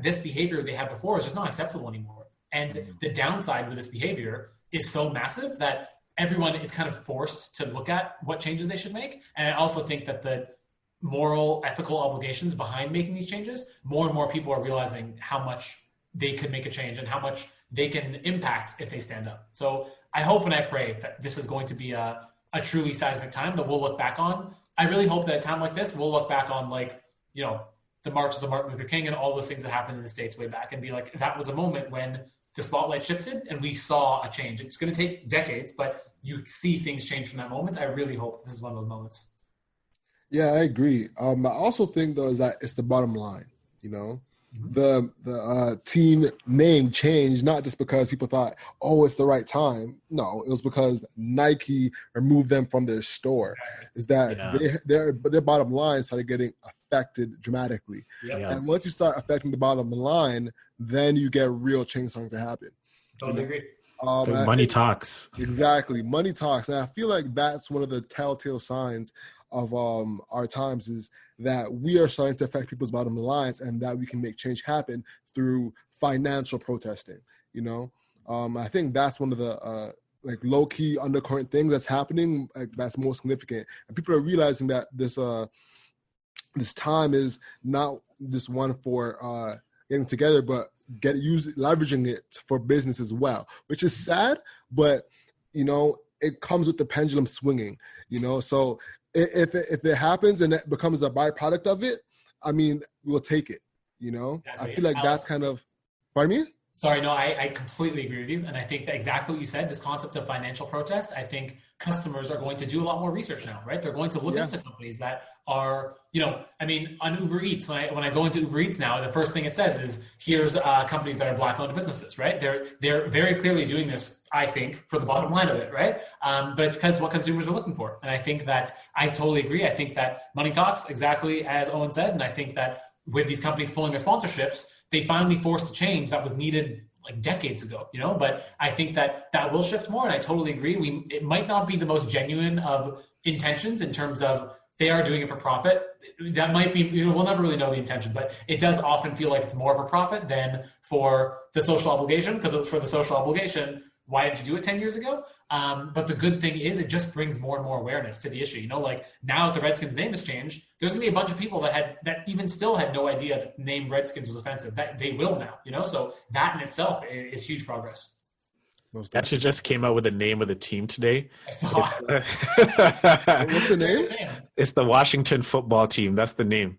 this behavior they had before is just not acceptable anymore. And the downside with this behavior is so massive that everyone is kind of forced to look at what changes they should make. And I also think that the moral, ethical obligations behind making these changes, more and more people are realizing how much they could make a change and how much they can impact if they stand up. So I hope and I pray that this is going to be a truly seismic time that we'll look back on. I really hope that at a time like this, we'll look back on the marches of Martin Luther King and all those things that happened in the States way back and be like, that was a moment when the spotlight shifted and we saw a change. It's going to take decades, but you see things change from that moment. I really hope this is one of those moments. Yeah, I agree. I also think though is that it's the bottom line. You know, the team name changed not just because people thought, oh, it's the right time. No, it was because Nike removed them from their store. Is that their bottom line started getting affected dramatically, and once you start affecting the bottom line, then you get real change starting to happen. Totally agree. Money talks. Exactly, money talks, and I feel like that's one of the telltale signs of our times is that we are starting to affect people's bottom lines, and that we can make change happen through financial protesting. You know, I think that's one of the like low key undercurrent things that's happening. Like, that's more significant, and people are realizing that this time is not this one for getting together, but leveraging it for business as well, which is sad, but you know, it comes with the pendulum swinging, you know. So if it happens and it becomes a byproduct of it, I mean, we'll take it, you know. Exactly. I feel like that's kind of, pardon me? Sorry, no, I completely agree with you. And I think that exactly what you said, this concept of financial protest, I think customers are going to do a lot more research now, right? They're going to look into companies that are, you know, I mean, on Uber Eats, when I go into Uber Eats now, the first thing it says is, here's companies that are Black-owned businesses, right? They're very clearly doing this, I think, for the bottom line of it, right? But it's because what consumers are looking for. And I think that I totally agree. I think that money talks, exactly as Owen said. And I think that with these companies pulling their sponsorships, they finally forced a change that was needed like decades ago, you know. But I think that will shift more, and I totally agree. It might not be the most genuine of intentions in terms of they are doing it for profit. That might be, you know, we'll never really know the intention, but it does often feel like it's more for profit than for the social obligation, because it's for the social obligation. Why didn't you do it 10 years ago? But the good thing is it just brings more and more awareness to the issue. You know, like now that the Redskins name has changed, there's gonna be a bunch of people that even still had no idea that the name Redskins was offensive. That they will now, you know? So that in itself is huge progress. That should just came out with the name of the team today. I saw what's the name? It's the Washington football team. That's the name.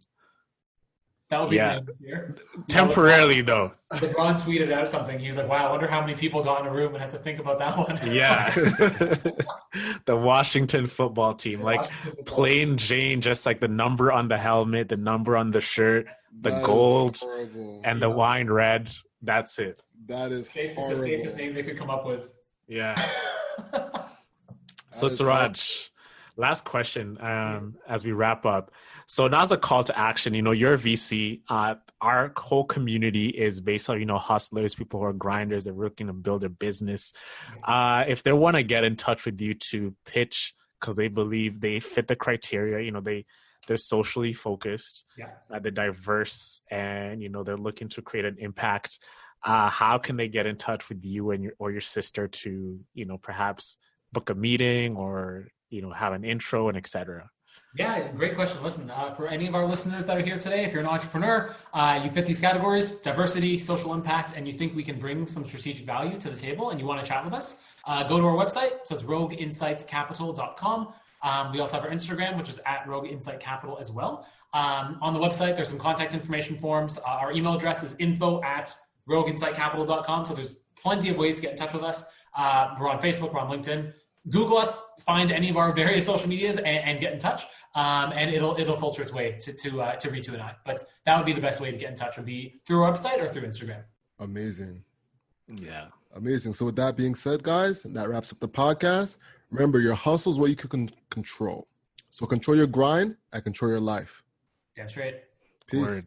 That would be the name here. Temporarily, though. LeBron tweeted out something. He's like, wow, I wonder how many people got in a room and had to think about that one. Yeah. The Washington football team. Like plain Jane, just like the number on the helmet, the number on the shirt, the gold, and the wine red. That's it. That is horrible. It's the safest name they could come up with. Yeah. So, Suraj, last question as we wrap up. So now's a call to action. You know, you're a VC. Our whole community is based on, you know, hustlers, people who are grinders, they're looking to build their business. If they want to get in touch with you to pitch because they believe they fit the criteria, you know, they're socially focused, they're diverse, and, you know, they're looking to create an impact. How can they get in touch with you and your sister to, you know, perhaps book a meeting or, you know, have an intro and etc.? Yeah, great question. Listen, for any of our listeners that are here today, if you're an entrepreneur, you fit these categories, diversity, social impact, and you think we can bring some strategic value to the table and you want to chat with us, go to our website. So it's rogueinsightcapital.com. We also have our Instagram, which is at Rogue Insight Capital as well. On the website, there's some contact information forms. Our email address is info@rogueinsightcapital.com. So there's plenty of ways to get in touch with us. We're on Facebook, we're on LinkedIn. Google us, find any of our various social medias and get in touch. And it'll filter its way to Ritu and I. But that would be the best way to get in touch, would be through our website or through Instagram. Amazing. Yeah. Amazing. So with that being said, guys, that wraps up the podcast. Remember, your hustle is what you can control. So control your grind and control your life. That's right. Peace. Word.